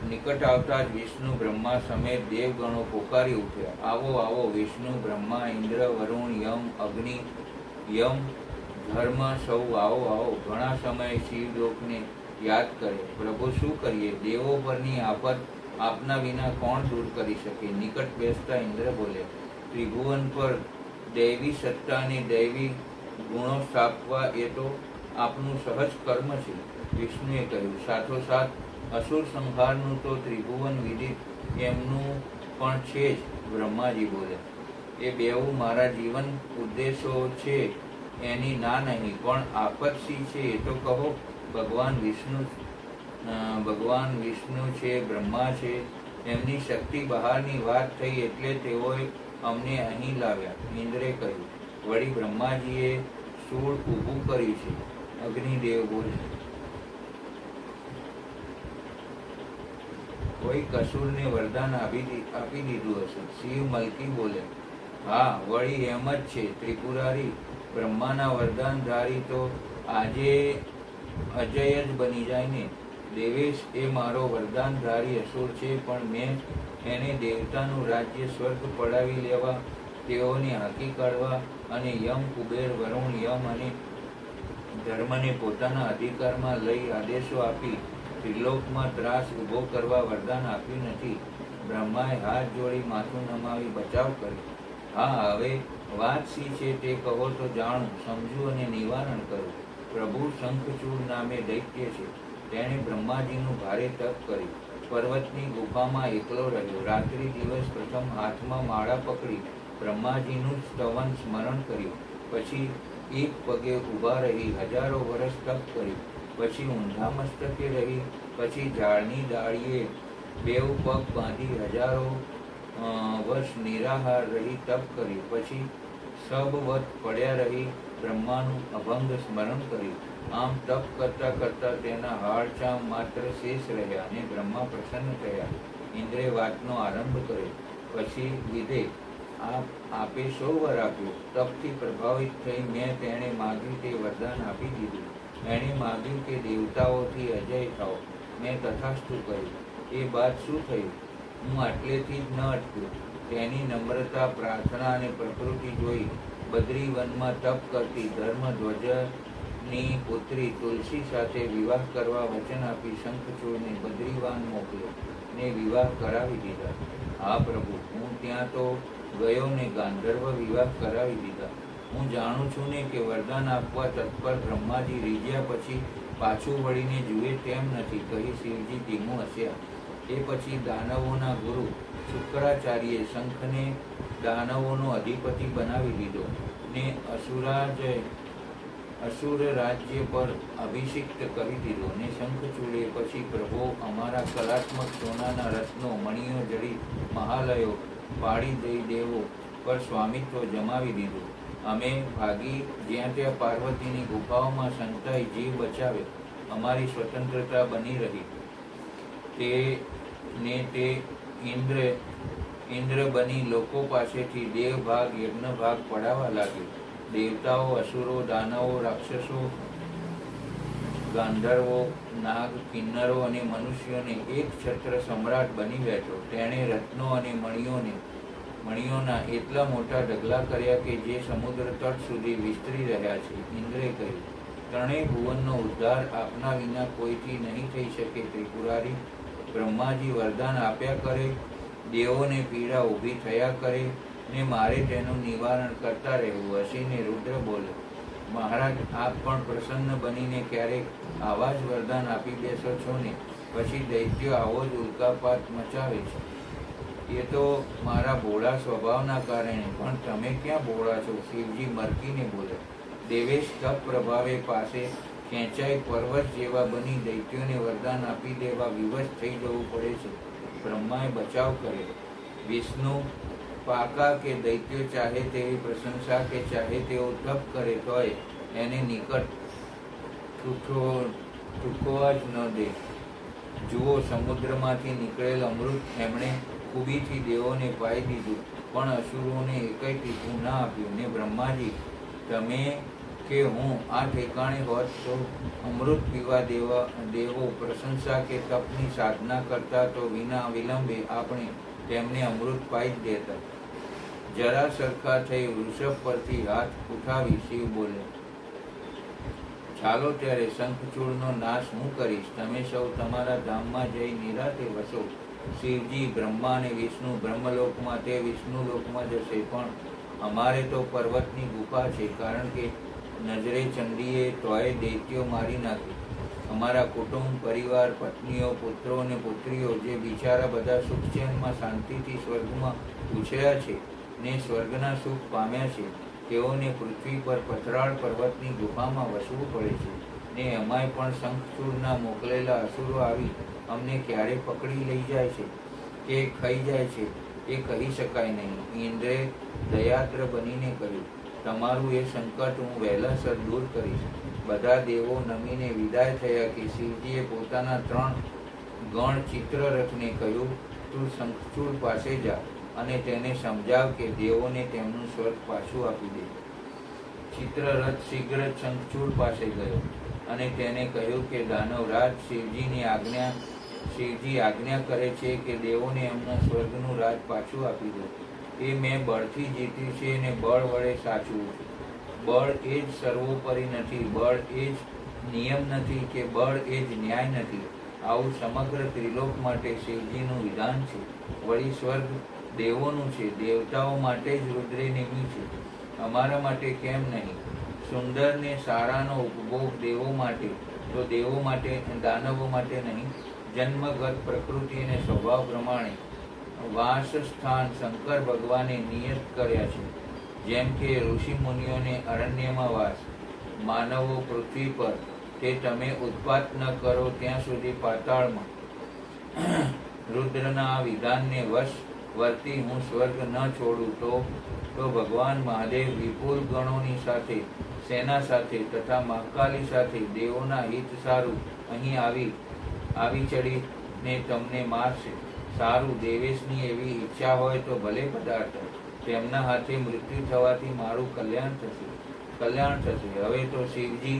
નિકટ આવતા જ વિષ્ણુ બ્રહ્મા સમેત દેવગણો પોકારી ઉઠ્યા. આવો આવો. વિષ્ણુ બ્રહ્મા ઇન્દ્ર વરુણ યમ અગ્નિ યમ ધર્મ સૌ આવો આવો. ઘણા સમયે શિવલોકને યાદ કરે. પ્રભુ શું કરીએ, દેવો પરની આફત આપના વિના કોણ દૂર કરી શકે. નિકટ બેસતા ઇન્દ્ર બોલ્યા, ત્રિભુવન પર દૈવી સત્તા અને દૈવી ગુણો સ્થાપવા એ તો આપનું સહજ કર્મ છે. વિષ્ણુએ કહ્યું, સાથોસાથ અસુર સંહારનું તો ત્રિભુવન વિદિત એમનું પણ છે જ. બ્રહ્માજી બોલ્યા, એ બેઉ મારા જીવન ઉદ્દેશો છે, એની ના નહીં, પણ આફત શી છે એ તો કહો. ભગવાન વિષ્ણુ છે, બ્રહ્મા છે, એમની શક્તિ બહારની વાત થઈ એટલે તેઓએ અમને અહીં લાવ્યા. ઇન્દ્રે કહ્યું. વળી બ્રહ્માજીએ શૂળ ઊભું કર્યું છે. અગ્નિદેવ બોલે, કોઈ કસૂરને વરદાન આપી દીધું હશે. શિવ મલકી બોલે, હા, વળી એમ જ છે ત્રિપુરારી. બ્રહ્માના વરદાનધારી તો આજે અજય જ બની જાય ને. દેવેશ, એ મારો વરદાનધારી અસુર છે, પણ મેં એને દેવતાનું રાજ્ય સ્વર્ગ પડાવી લેવા, તેઓને હાંકી કાઢવા અને યમ કુબેર વરુણ યમ અને ધર્મને પોતાના અધિકારમાં લઈ આદેશો આપી ત્રિલોકમાં ત્રાસ ઊભો કરવા વરદાન આપ્યું નથી. બ્રહ્માએ હાથ જોડી માથું નમાવી બચાવ કર્યો. હા, હવે વાત શી છે તે કહો તો જાણું, સમજું અને નિવારણ કરું. પ્રભુ શંખચૂડ નામે દૈત્ય છે. તેણે બ્રહ્માજીનું ભારે તપ કર્યું. પર્વતની ગુફામાં એકલો રહ્યો. રાત્રિ દિવસ પ્રથમ હાથમાં માળા પકડી બ્રહ્માજીનું સ્તવન સ્મરણ કર્યું. પછી એક પગે ઊભા રહી હજારો વર્ષ તપ કર્યું. પછી ઊંધા મસ્તકે રહી. પછી ઝાડની ડાળીએ બેઉ પગ બાંધી હજારો વર્ષ નિરાહાર રહી તપ કર્યું. પછી સબવત પડ્યા રહી બ્રહ્માનું અભંગ સ્મરણ કર્યું. આમ તપ કરતા કરતા તેના હાડચામ માત્ર શેષ રહ્યા અને બ્રહ્મા પ્રસન્ન થયા. ઇન્દ્રે વાતનો આરંભ કર્યો. પછી વિદે, આપે સૌ વર આપ્યો. તપથી પ્રભાવિત થઈ મેં તેણે માગ્યું તે વરદાન આપી દીધું. એણે માગ્યું કે દેવતાઓથી અજય થાઓ. મેં તથાસ્તુ કહ્યું. એ બાદ શું થયું? હું આટલેથી જ ન અટક્યો. તેની નમ્રતા, પ્રાર્થના અને પ્રકૃતિ જોઈ બદ્રી વનમાં તપ કરતી ધર્મધ્વજની પુત્રી તુલસી સાથે વિવાહ કરવા વચન આપી શંખચૂડને બદ્રીવાન મોકલ્યો ને વિવાહ કરાવી દીધા. હા પ્રભુ, હું ત્યાં તો ગયો ને ગાંધર્વ વિવાહ કરાવી દીધા. હું જાણું છું ને કે વરદાન આપવા તત્પર બ્રહ્માજી રીઝ્યા પછી પાછું વળીને જુએ તેમ નથી, કહી શિવજી ધીમું હસ્યા. એ પછી દાનવોના ગુરુ શુક્રાચાર્યે શંખને દાનવોનો અધિપતિ બનાવી દીધો ને અસુર રાજ્ય પર અભિષિક્ત કરી દીધો ને શંખચૂડે પછી પ્રભુ અમારા કલાત્મક સોનાના રત્નો મણિઓ જડી મહાલયો પાડી દઈ દેવો પર સ્વામિત્વ જમાવી દીધું. અમે ભાગી જ્યાં ત્યાં પાર્વતીની ગુફાઓમાં સંતાઈ જીવ બચાવે. અમારી સ્વતંત્રતા બની રહી. તે ઇન્દ્ર બની લોકો પાસેથી દેવ ભાગ યજ્ઞ ભાગ પડાવવા લાગ્યો. દેવતાઓ, અસુરો, દાનવો, રાક્ષસો, ગાંધર્વો, નાગ, કિન્નરો અને મનુષ્યોને એક છત્ર સમ્રાટ બની બેઠો. તેણે રત્નો અને મણિયોના એટલા મોટા ઢગલા કર્યા કે જે સમુદ્ર તટ સુધી વિસ્તરી રહ્યા છે. ઇન્દ્રે કહ્યું, ત્રણેય ભુવનનો ઉદ્ધાર આપના વિના કોઈથી નહીં થઈ શકે ત્રિપુરારી. બ્રહ્માજી વરદાન આપ્યા કરે, દેવોને પીડા ઊભી થયા કરે ને મારે તેનું નિવારણ કરતા રહેવું. હસીને રુદ્ર બોલે, મહારાજ, આપ પણ પ્રસન્ન બનીને ક્યારેક આવા જ વરદાન આપી બેસો છો ને પછી દૈત્યો આવો જ ઉલ્કાપાત મચાવે છે. એ તો મારા ભોળા સ્વભાવના કારણે. પણ તમે ક્યાં ભોળા છો? શિવજી મરકીને બોલે, દેવેશ તપ પ્રભાવે પાસે ખેંચાઈ પર્વત જેવા બની દૈત્યોને વરદાન આપી દેવા વિવશ થઈ જવું પડે છે. બ્રહ્માએ બચાવ કર્યો. વિષ્ણુ પાકા કે દૈત્યો ચાહે તેવી પ્રશંસા કે ચાહે તેવો તપ કરે તોય એને નિકટ થૂકવા જ ન દે. જુઓ, સમુદ્રમાંથી નીકળેલ અમૃત એમણે ખૂબીથી દેવોને પાઈ દીધું, પણ અસુરોને એકય ટીપું ના આપ્યું. ને બ્રહ્માજી, તમે કે હું આ ઠેકાણે હોત તો અમૃત પીવા દેવો પ્રશંસા કે તપની સાધના કરતા તો વિના વિલંબે આપણે તેમને અમૃત પાઈ જ દેતા. જરા સરખા થઈ વૃષભ પરથી હાથ ઉઠાવી શિવ બોલે, ચાલો ત્યારે શંખચૂડનો નાશ હું કરીશ. તમે સૌ તમારા ધામમાં જઈ નિરાતે વસો. શિવજી, બ્રહ્મા અને વિષ્ણુ બ્રહ્મલોકમાં, તે વિષ્ણુલોકમાં જશે. પણ અમારે તો પર્વતની ગુફા છે, કારણ કે નજરે ચંડીએ તોય દૈત્યો મારી નાખી. અમારા કુટુંબ, પરિવાર, પત્નીઓ, પુત્રો અને પુત્રીઓ જે બિચારા બધા સુખ ચેનમાં શાંતિથી સ્વર્ગમાં ઉછર્યા છે ને સ્વર્ગના સુખ પામ્યા છે, તેઓને પૃથ્વી પર પથરાળ પર્વતની ગુફામાં વસવું પડે છે. ને એમાંય પણ શંખચૂડના મોકલેલા અસુરો આવી અમને ક્યારે પકડી લઈ જાય છે કે ખાઈ જાય છે એ કહી શકાય નહીં. ઇન્દ્રે દયાદ્ર બનીને કહ્યું, તમારું એ સંકટ હું વહેલાસર દૂર કરીશ. બધા દેવો નમીને વિદાય થયા કે શિવજીએ પોતાના 3 ગણ ચિત્રરથને કહ્યું, તું શંખચૂડ પાસે જા અને તેને સમજાવ કે દેવોને તેમનું સ્વર્ગ પાછું આપી દે. ચિત્રરથ શીઘ્ર જ શંખચૂડ પાસે ગયો અને તેને કહ્યું કે દાનવરાજ, શિવજી આજ્ઞા કરે છે કે દેવોને એમના સ્વર્ગનું રાજ પાછું આપી દો. એ મેં બળથી જીત્યું છે અને બળ વડે સાચવું છે. બળ એ જ સર્વોપરી નથી, બળ એ જ નિયમ નથી કે બળ એ જ ન્યાય નથી. આવું સમગ્ર ત્રિલોક માટે શિવજીનું વિધાન છે. વળી સ્વર્ગ દેવોનું છે, દેવતાઓ માટે જ રુદ્રે નિમી છે, અમારા માટે કેમ નહીં? સુંદર ને સારાનો ઉપભોગ દેવો માટે, તો દેવો માટે, દાનવો માટે નહીં. જન્મગત પ્રકૃતિ અને સ્વભાવ પ્રમાણે વાસસ્થાન શંકર ભગવાને નિયત કર્યા છે. જેમ કે ઋષિ મુનિઓને અરણ્યમાં વાસ, માનવો પૃથ્વી પર, તે તમે ઉત્પાત ન કરો ત્યાં સુધી પાતાળમાં. રુદ્રના આ વિધાનને વશ વર્તી હું સ્વર્ગ ન છોડું તો ભગવાન મહાદેવ વિપુલ ગણોની સાથે, સેના સાથે તથા મહાકાલી સાથે દેવોના હિત સારું અહીં આવી ચડીને તમને મારશે. સારું, દેવેશની એવી ઈચ્છા હોય તો ભલે પદાર્થ, તેમના હાથે મૃત્યુ થવાથી મારું કલ્યાણ થશે. હવે તો શિવજી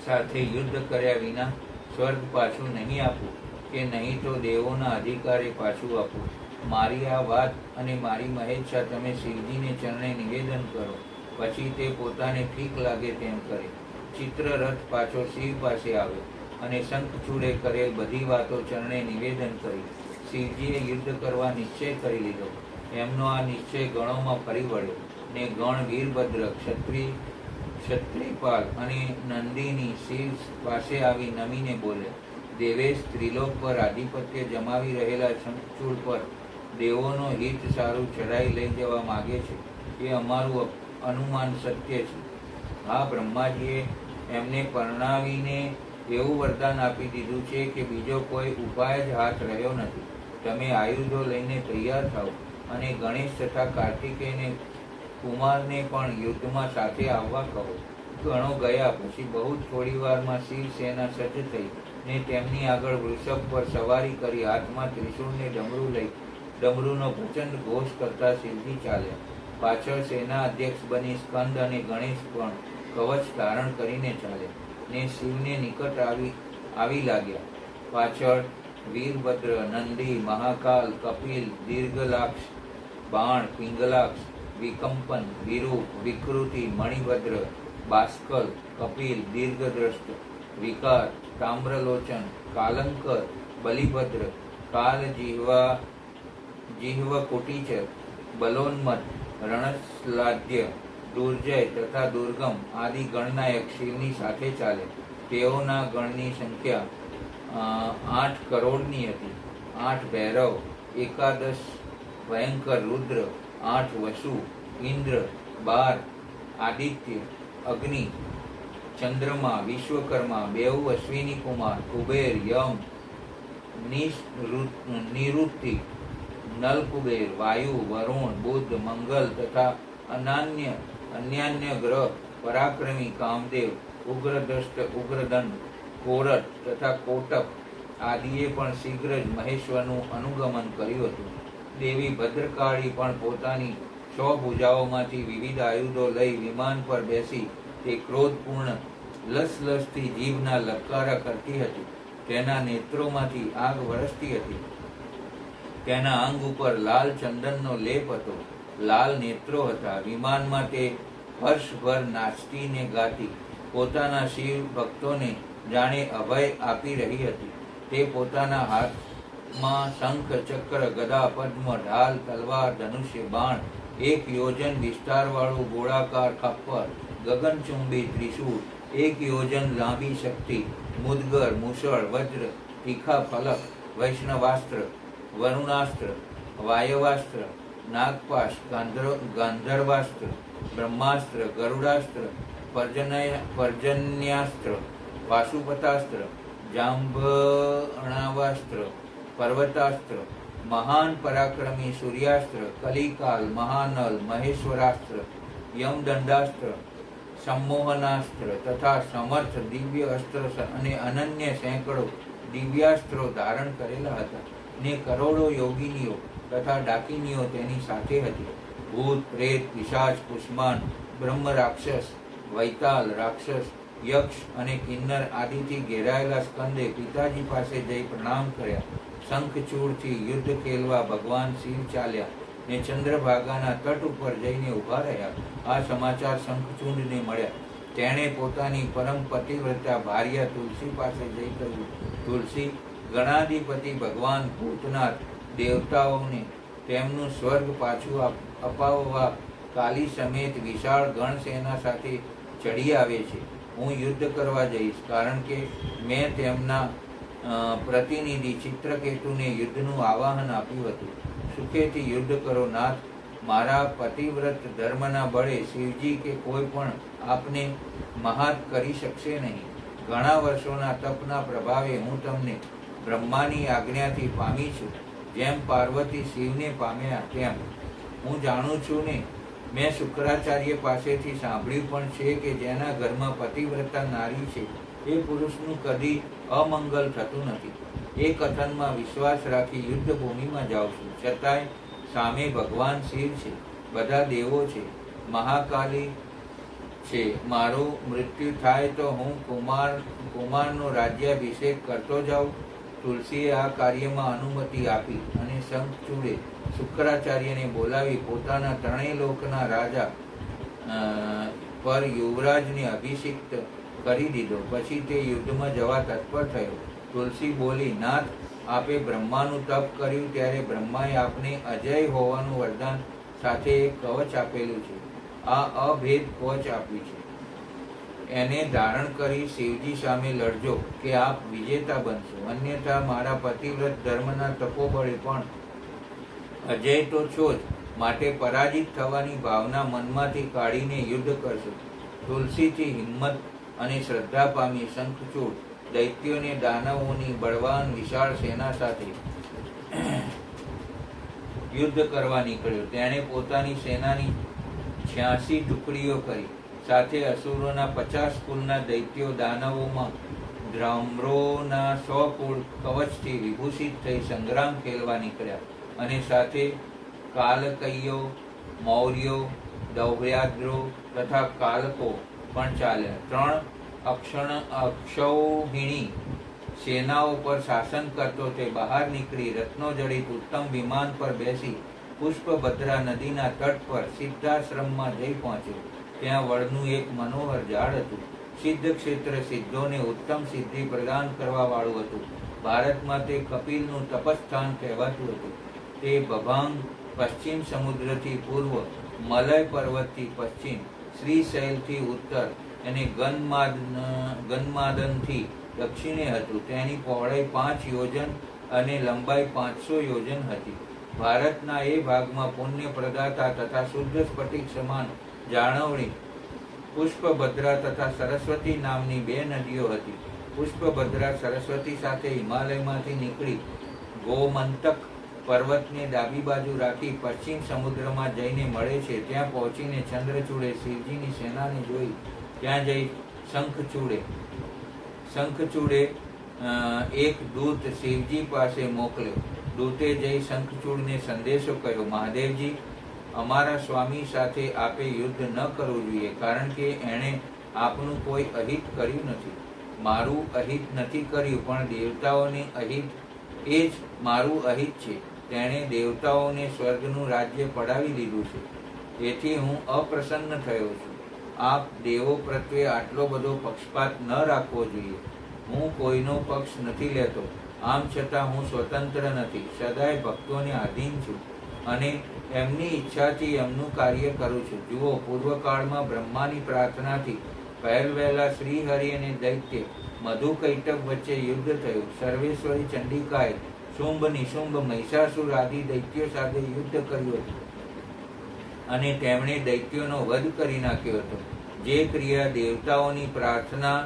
સાથે યુદ્ધ કર્યા વિના સ્વર્ગ પાછું નહીં આપું કે નહીં તો દેવોના અધિકારે પાછું આપું. મારી આ વાત અને મારી મહેચ્છા તમે શિવજીને ચરણે નિવેદન કરો, પછી તે પોતાને ઠીક લાગે તેમ કરે. ચિત્રરથ પાછો શિવ પાસે આવ્યો અને શંખચૂડે કરેલ બધી વાતો ચરણે નિવેદન કરી. શિવજીએ યુદ્ધ કરવા નિશ્ચય કરી લીધો. એમનો આ નિશ્ચય ગણોમાં ફરી વળ્યો ને ગણ વીરભદ્ર, ક્ષત્રિપાલ અને નંદિની શિવ પાસે આવી નમીને બોલે, દેવેશ, ત્રિલોક પર આધિપત્ય જમાવી રહેલા શંખચૂડ પર દેવોનો હિત સારું ચડાઈ લઈ જવા માગે છે. એ અમારું અનુમાન સત્ય છે. હા, બ્રહ્માજીએ એમને પરણાવીને એવું વરદાન આપી દીધું છે કે બીજો કોઈ ઉપાય જ હાથ રહ્યો નથી. તમે આયુધો લઈને તૈયાર થાઓ અને ગણેશ તથા કાર્તિકેયને કુમારને પણ યુદ્ધમાં સાથે આવવા કહો. ગણો ગયા પછી બહુ થોડી વારમાં શિવ સેના સજ્જ થઈ ને તેમની આગળ વૃષભ પર સવારી કરી હાથમાં ત્રિશૂળને ડમરું લઈ ડમરૂનો પ્રચંડ ઘોષ કરતા શિવજી ચાલ્યા. પાછળ સેના અધ્યક્ષ બની સ્કંદ અને ગણેશ પણ કવચ ધારણ કરીને ચાલ્યા ને શિવને નિકટ આવી લાગ્યા. પાછળ વીરભદ્ર, નંદી, મહાકાલ, કપિલ, દીર્ઘલાક્ષ, બાણ, પિંગલાક્ષ, વિકંપન, વિરૂપ, વિકૃતિ, મણિભદ્ર, બાસ્કલ, કપિલ, દીર્ઘદ્રષ્ટ, વિકાર, તામ્રલોચન, કાલંકર, બલિભદ્ર, કાલ જીહ્વ કુટીચર, બલોન્મત, રણસ્લાધ્ય, દુર્જય તથા દુર્ગમ આદિ ગણનાયક શિવની સાથે ચાલે. તેઓના ગણની સંખ્યા 8 કરોડની હતી. 8 ભૈરવ, 11 ભયંકર રુદ્ર, 8 વસુ, ઇન્દ્ર, 12 આદિત્ય, અગ્નિ, ચંદ્રમા, વિશ્વકર્મા, 2 અશ્વિની કુમાર, કુબેર, યમ, નિરુતિ, નલકુબેર, વાયુ, વરુણ, બુધ, મંગલ તથા અન્યાન્ય ગ્રહ, પરાક્રમી કામદેવ, ઉગ્રદષ્ટ, ઉગ્રદંડ, કોરટ તથા કોટક આદિએ પણ શીઘ્ર જ મહેશ્વરનું અનુગમન કર્યું હતું. દેવી ભદ્રકાળી પણ પોતાની 100 ભુજાઓમાંથી વિવિધ આયુધો લઈ વિમાન પર બેસી તે ક્રોધપૂર્ણ લસલસથી જીભના લબકારા કરતી હતી. તેના નેત્રોમાંથી આગ વરસતી હતી. તેના અંગ ઉપર લાલ ચંદનનો લેપ હતો. લાલ નેત્રો હતા. વિમાનમાં તે હર્ષભર નાચતી ને ગાતી પોતાના શિવ ભક્તોને જાણે અભય આપી રહી હતી. તે પોતાના હાથમાં શંખ, ચક્ર, ગદા, પદ્મ, ઢાલ, તલવાર, ધનુષ્ય, બાણ, 1 યોજન વિસ્તારવાળું ગોળાકાર ખપ્પર, ગગનચુંબી ત્રિશૂળ, 1 યોજન લાંબી શક્તિ, મુદગર, મુસળ, વજ્ર, તીખા ફલક, વૈષ્ણવાસ્ત્ર, વરુણાસ્ત્ર, વાયવાસ્ત્ર, નાગપાશ, ગાંધર્વાસ્ત્ર, બ્રહ્માસ્ત્ર, ગરુડાસ્ત્ર, પર્જન્યાસ્ત્ર, પાશુપતાસ્ત્ર, જાંબણાવાસ્ત્ર, પર્વતાસ્ત્ર, મહાન પરાક્રમી સૂર્યાસ્ત્ર, કલિકાલ, મહાનલ, મહેશ્વરાસ્ત્ર, યમદંડાસ્ત્ર, સંમોહનાસ્ત્ર તથા સમર્થ દિવ્ય અસ્ત્ર અને અનન્ય સેંકડો દિવ્યાસ્ત્રો ધારણ કરેલા હતા. ને કરોડો યોગીનીઓ તથા ડાકીનીઓ તેની સાથે હતી. ભૂત, પ્રેત, પિશાચ, કુષ્માન, બ્રહ્મ રાક્ષસ, વૈતાલ રાક્ષસ, યક્ષ અને કિન્નર આદિથી ઘેરાયેલા સ્કંદે પિતાજી પાસે જઈ પ્રણામ કર્યા. શંખચૂડથી યુદ્ધ ખેલવા ભગવાન શિવ ચાલ્યા ને ચંદ્રભાગાના તટ ઉપર જઈને ઊભા રહ્યા. આ સમાચાર શંખચૂડને મળ્યા. તેણે પોતાની પરમ પતિવ્રતા ભાર્યા તુલસી પાસે જઈ કહ્યું, તુલસી, ગણાધિપતિ ભગવાન ભૂતનાથ દેવતાઓને તેમનું સ્વર્ગ પાછું અપાવવા કાલી સમેત વિશાળ ગણસેના સાથે ચડી આવે છે. હું યુદ્ધ કરવા જઈશ, કારણ કે મેં તેમના પ્રતિનિધિ ચિત્રકેતુને યુદ્ધનું આવાહન આપ્યું હતું. સુખેથી યુદ્ધ કરો નાથ. મારા પતિવ્રત ધર્મના બળે શિવજી કે કોઈ પણ આપને મહાત કરી શકશે નહીં. ઘણા વર્ષોના તપના પ્રભાવે હું તમને બ્રહ્માની આજ્ઞાથી પામી છું. જેમ પાર્વતી શિવને પામ્યા તેમ હું જાણું છું ને. મેં શુક્રાચાર્ય પાસેથી સાંભળ્યું પણ છે કે જેના ઘરમાં પતિવ્રતા નારી છે એ પુરુષનું કદી અમંગલ થતું નથી. એ કથનમાં વિશ્વાસ રાખી યુદ્ધ ભૂમિમાં જાઉં છું. છતાંય સામે ભગવાન શિવ છે, બધા દેવો છે, મહાકાલી છે. મારું મૃત્યુ થાય તો હું કુમારનો રાજ્યાભિષેક કરતો જાઉં. તુલસીએ આ કાર્યમાં અનુમતિ આપી અને શંખચૂડે શુક્રાચાર્યને બોલાવી પોતાના 3 લોકના રાજા પર યુવરાજને અભિષિક્ત કરી દીધો. પછી તે યુદ્ધમાં જવા તત્પર થયો. તુલસી બોલી, નાથ, આપે બ્રહ્માનું તપ કર્યું ત્યારે બ્રહ્માએ આપને અજય હોવાનું વરદાન સાથે એક કવચ આપેલું છે. આ અભેદ કવચ આપ્યું છે. એને ધારણ કરી શિવજી સામે લડજો કે આપ વિજેતા બનશો. અન્યથા મારા પતિવ્રત ધર્મના તપોબળે પણ અજય તો છો જ, માટે પરાજિત થવાની ભાવના મનમાંથી કાઢીને યુદ્ધ કરશો. તુલસીથી હિંમત અને શ્રદ્ધા પામી શંખચૂડ દૈત્યોને દાનવોની બળવાન વિશાળ સેના સાથે યુદ્ધ કરવા નીકળ્યો. તેણે પોતાની સેનાની 86 ટુકડીઓ કરી. સાથે અસુરોના 50 કુળના દૈત્યો દાનવોમાં ધ્રામ્રોના 100 કુળ કવચથી વિભૂષિત થઈ સંગ્રામ ખેલવા નીકળ્યા. અને સાથે કાલકૈયો, મૌર્યો, દૌભ્યાદ્રો તથા કાલકો પણ ચાલ્યા. 3 અક્ષૌહિણી સેનાઓ પર શાસન કરતો તે બહાર નીકળી રત્નો જડિત ઉત્તમ વિમાન પર બેસી પુષ્પભદ્રા નદીના તટ પર સિદ્ધાશ્રમમાં જઈ પહોંચ્યો. ત્યાં વડનું એક મનોહર ઝાડ હતું. સિદ્ધ ક્ષેત્ર સિદ્ધોને ઉત્તમ સિદ્ધિ પ્રદાન કરવા વાળું હતું. ભારતમાં તે કપિલનું તપસ્થાન કહેવાતું હતું. તે ભભાંગ પશ્ચિમ સમુદ્રથી પૂર્વ, મલય પર્વતથી પશ્ચિમ, શ્રીશૈલથી ઉત્તર અને ગન્માદનથી દક્ષિણે હતું. તેની પહોળાઈ 5 યોજન અને લંબાઈ 500 યોજન હતી. ભારતના એ ભાગમાં પુણ્ય પ્રદાતા તથા શુદ્ધ સ્ફટિક સમાન જાળવણી પુષ્પભદ્રા તથા સરસ્વતી નામની 2 નદીઓ હતી. પુષ્પભદ્રા સરસ્વતી સાથે હિમાલયમાંથી નીકળી ગોમંતક પર્વતને ડાબી બાજુ રાખી પશ્ચિમ સમુદ્રમાં જઈને મળે છે. ત્યાં પહોંચીને ચંદ્રચૂડે શિવજીની સેનાને જોઈ ત્યાં જઈ શંખચૂડે એક દૂત શિવજી પાસે મોકલ્યો. દૂતે જઈ શંખચૂડને સંદેશો કહ્યો, મહાદેવજી, અમારા સ્વામી સાથે આપે યુદ્ધ ન કરવું જોઈએ, કારણ કે એણે આપનું કોઈ અહિત કર્યું નથી. મારું અહિત નથી કર્યું, પણ દેવતાઓને અહિત એ જ મારું અહિત છે. તેણે દેવતાઓને સ્વર્ગનું રાજ્ય પડાવી લીધું છે, તેથી હું અપ્રસન્ન થયો છું. આપ દેવો પ્રત્યે આટલો બધો પક્ષપાત ન રાખવો જોઈએ. હું કોઈનો પક્ષ નથી લેતો, આમ છતાં હું સ્વતંત્ર નથી. સદાય ભક્તોને આધીન છું અને એમની ઈચ્છાથી એમનું કાર્ય કરું છું. જુઓ, પૂર્વકાળમાં બ્રહ્માની પ્રાર્થનાથી પહેલવહેલા શ્રીહરિ અને દૈત્ય મધુકૈટભ વચ્ચે યુદ્ધ થયું. સર્વેશ્વરી ચંડિકાએ શુંભ નિશુંભ મહિષાસુર આદિ દૈત્યો સાથે યુદ્ધ કર્યું હતું અને તેમણે દૈત્યોનો વધ કરી નાખ્યો હતો. જે ક્રિયા દેવતાઓની પ્રાર્થના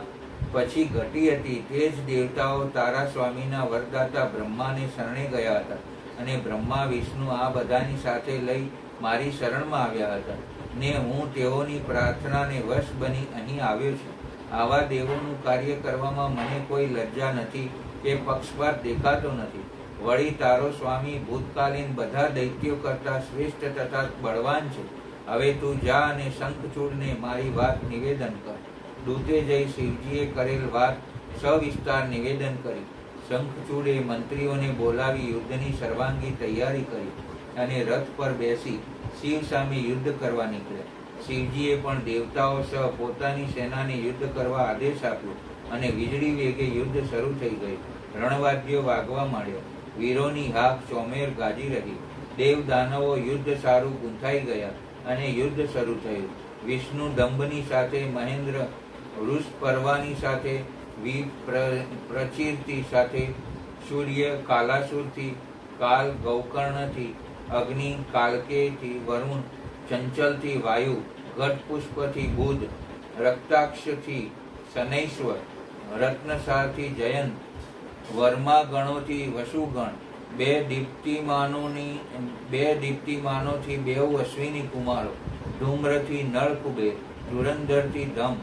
પછી ઘટી હતી તે જ દેવતાઓ તારા સ્વામીના વરદાતા બ્રહ્માને શરણે ગયા હતા અને બ્રહ્મા વિષ્ણુ આ બધાની સાથે લઈ મારી શરણમાં આવ્યા હતા ને હું તેઓની પ્રાર્થનાને વશ બની અહીં આવ્યો છું. આવા દેવોનું કાર્ય કરવામાં મને કોઈ લજ્જા નથી કે પક્ષપાત દેખાતો નથી. વળી તારો સ્વામી ભૂતકાલીન બધા દૈત્યો કરતા શ્રેષ્ઠ તથા બળવાન છે. હવે તું જા અને શંખચૂડને મારી વાત નિવેદન કર. દૂતે જઈ શિવજીએ કરેલ વાત સવિસ્તાર નિવેદન કરી. શંખચૂડે મંત્રીઓને બોલાવી યુદ્ધની સર્વાંગી તૈયારી કરી અને રથ પર બેસી શિવ સામે યુદ્ધ કરવા નીકળ્યા. શિવજીએ પણ દેવતાઓ સહ પોતાની સેનાને યુદ્ધ કરવા આદેશ આપ્યો અને વીજળી વેગે યુદ્ધ શરૂ થઈ ગયું. રણવાદ્યો વાગવા માંડ્યા. વીરોની હાક ચોમેર ગાજી રહી. દેવ દાનવો યુદ્ધ સારું ગૂંથાઈ ગયા અને યુદ્ધ શરૂ થયું. વિષ્ણુ દંભની સાથે, મહેન્દ્ર વૃષપર્વાની સાથે, પ્રચીરથી સાથે, સૂર્ય કાલાસુરથી, કાલ ગૌકર્ણથી, અગ્નિ કાલકેયથી, વરુણ ચંચલથી, વાયુ ઘટપુષ્પથી, બુધ રક્તાક્ષથી, શનૈશ્વર રત્નસારથી, જયંત વર્મા ગણોથી, વસુગણ બે દીપ્તિમાનોથી, બેઉ અશ્વિની કુમારો, ધૂમ્રથી નળકુબેર, ધુરંધરથી ધમ,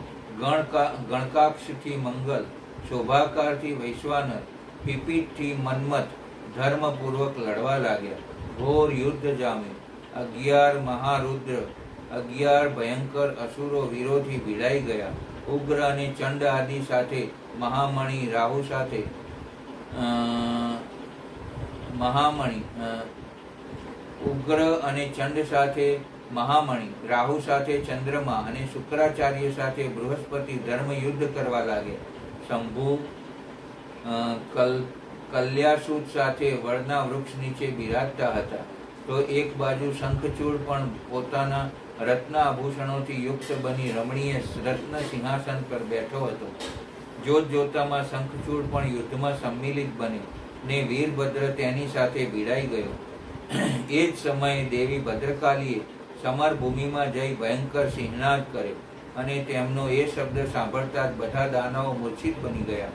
ગણકાક્ષથી મંગલ, શોભાકારથી વૈશ્વાનર, પીપીઠથી મન્મથ ધર્મપૂર્વક લડવા લાગ્યા. ઘોર યુદ્ધ જામ્યું. 11 મહારુદ્ર, 11 ભયંકર અસુરો વીરોથી ભીડાઈ ગયા. ઉગ્ર અને ચંડ આદિ સાથે, મહામણિ રાહુ સાથે, ઉગ્ર અને ચંડ સાથે મહામણિ, રાહુ સાથે ચંદ્રમા અને શુક્રાચાર્ય સાથે બૃહસ્પતિ ધર્મ યુદ્ધ કરવા લાગ્યા. શંભુ કલ્યાસુત સાથે વડના વૃક્ષ નીચે બિરાજતા હતા. તો એક બાજુ શંખચૂડ પણ પોતાના રત્ન આભૂષણોથી યુક્ત બની રમણીય રત્ન સિંહાસન પર બેઠો હતો. જોત જોતામાં શંખચૂડ પણ યુદ્ધમાં સંમિલિત બન્યો ને વીરભદ્ર તેની સાથે ભીડાઈ ગયો. એ જ સમયે દેવી ભદ્રકાલીએ સમરભૂમિમાં જઈ ભયંકર સિંહનાદ કર્યો અને તેમનો એ શબ્દ સાંભળતા જ બધા દાનવો મૂર્છિત બની ગયા.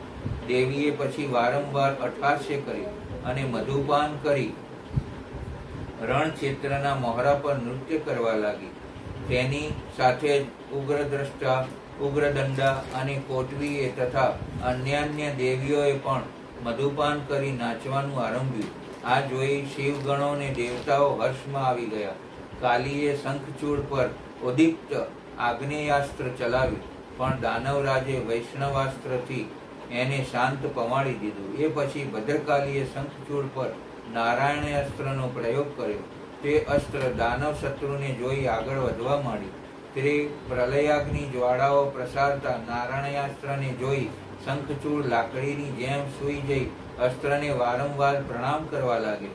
દેવીએ પછી વારંવાર અટ્ટહાસ્ય કર્યું અને મધુપાન કરી રણક્ષેત્રના મોહરા પર નૃત્ય કરવા લાગી. તેની સાથે જ ઉગ્રદ્રષ્ટા, ઉગ્રદંડા અને કોટવીએ તથા અન્યાન્ય દેવીઓએ પણ મધુપાન કરી નાચવાનું આરંભ્યું. આ જોઈ શિવગણો અને દેવતાઓ હર્ષમાં આવી ગયા. કાલીએ શંખચૂડ પર ઉદીપ્ત આગ્નેયાસ્ત્ર ચલાવ્યું, પણ દાનવરાજે વૈષ્ણવાસ્ત્રથી એને શાંત પમાડી દીધું. એ પછી ભદ્રકાલીએ શંખચૂડ પર નારાયણાસ્ત્રનો પ્રયોગ કર્યો. તે અસ્ત્ર દાનવ શત્રુને જોઈ આગળ વધવા માંડી. તે પ્રલયાગ્નિ જ્વાળાઓ પ્રસારતા નારાયણાસ્ત્રને જોઈ શંખચૂડ લાકડીની જેમ સૂઈ જઈ અસ્ત્રને વારંવાર પ્રણામ કરવા લાગે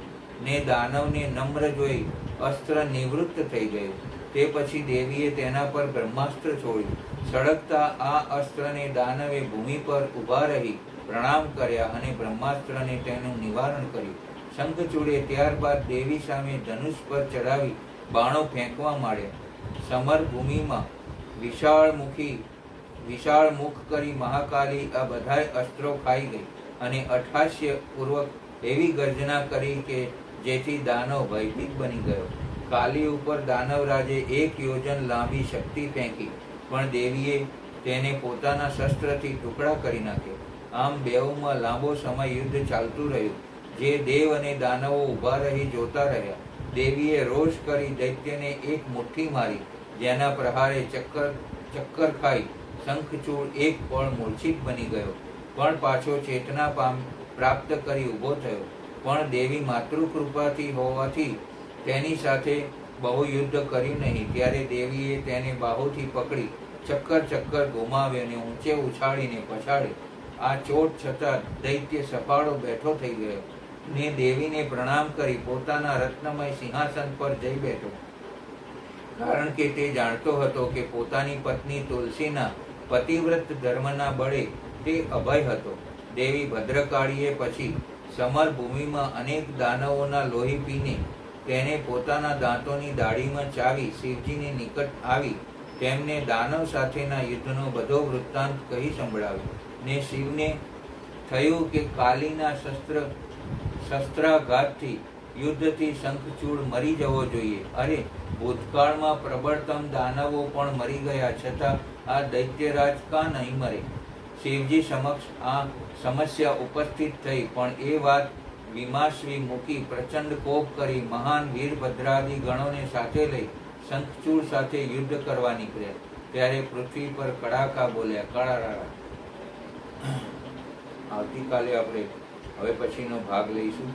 ને દાનવને નમ્ર જોઈ અસ્ત્ર નિવૃત્ત થઈ ગયું. તે પછી દેવીએ તેના પર બ્રહ્માસ્ત્ર છોડ્યું. સળગતા આ અસ્ત્રને દાનવે ભૂમિ પર ઊભા રહી પ્રણામ કર્યા અને બ્રહ્માસ્ત્રને તેનું નિવારણ કર્યું. શંખચૂડે ત્યારબાદ દેવી સામે ધનુષ પર ચડાવી બાણો ફેંકવા માંડ્યા. સમરભૂમિમાં વિશાળ મુખી વિશાળ મુખ કરી મહાકાલી આ બધાય અસ્ત્રો ખાઈ ગઈ અને અઠાસ્ય પૂર્વક એવી ગર્જના કરી કે જેથી દાનવ ભયભીત બની ગયો. કાલી ઉપર દાનવરાજે 1 યોજન લાંબી શક્તિ ફેંકી, પણ દેવીએ તેને પોતાના શસ્ત્રથી ટુકડા કરી નાખ્યો. આમ બેઉમાં લાંબો સમય યુદ્ધ ચાલતું રહ્યું. જે દેવ અને દાનવો ઊભા રહી જોતા રહ્યા. દેવીએ રોષ કરી દૈત્યને એક મુઠ્ઠી મારી, જેના પ્રહારે ચક્કર ખાઈ શંખચૂડ એક પળ મૂર્છિત બની ગયો, પણ પાછો ચેતના પ્રાપ્ત કરી ઊભો થયો. પણ દેવી માતૃકૃપાથી હોવાથી તેની સાથે બહુ યુદ્ધ કર્યું નહીં. ત્યારે દેવીએ તેને બાહુથી પકડી ચક્કર ગુમાવી અને ઊંચે ઉછાળીને પછાડી. આ ચોટ છતાં દૈત્ય સફાળો બેઠો થઈ ગયો ને દેવીને પ્રણામ કરી પોતાના રત્નમય સિંહાસન પર જઈ બેઠો, કારણ કે તે જાણતો હતો કે પોતાની પત્ની તુલસીના પતિવ્રત ધર્મના બળે તે અભય હતો. દેવી ભદ્રકાળીએ પછી સમરભૂમિમાં અનેક દાનવોના લોહી પીને તેને પોતાના દાંતોની દાઢીમાં ચાવી શિવજીની નિકટ આવી તેમને દાનવ સાથેના યુદ્ધનો બધો વૃત્તાંત કહી સંભળાવ્યો. ને શિવને થયું કે કાલીના શસ્ત્રાઘાતથી યુદ્ધથી શંખચૂડ મરી જવો જોઈએ. અરે, ભૂતકાળમાં પ્રબળતમ દાનવો પણ મરી ગયા, છતાં આ દૈત્યરાજ કા નહીં મરે? શિવજી સમક્ષ આ સમસ્યા ઉપસ્થિત થઈ, પણ એ વાત વિમાશ્વી મૂકી પ્રચંડ કોપ કરી મહાન વીરભદ્રાદિ ગણોને સાથે લઈ શંખચૂડ સાથે યુદ્ધ કરવા નીકળ્યા. ત્યારે પૃથ્વી પર કડાકા બોલ્યા, કડારા. આવતીકાલે આપણે હવે પછીનો ભાગ લઈશું.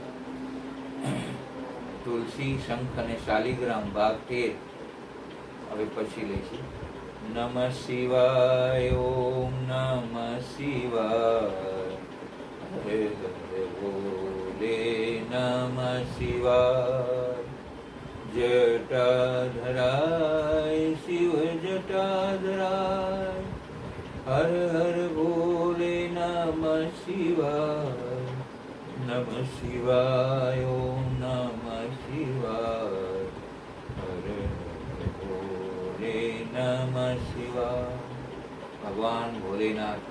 તુલસી, શંખ અને શાલિગ્રામ ભાગ 13 હવે પછી લઈશું. નમઃ શિવાય. ઓમ નમઃ શિવાય. હરે હરે બોલે નમઃ શિવાય. જટાધરાય શિવ જટાધરાય. હર હર બોલે નમઃ શિવાય. નમઃ શિવાય. ઓમ નમઃ શિવાય. હરે હર બોલે નમઃ શિવાય. ભગવાન ભોલેનાથ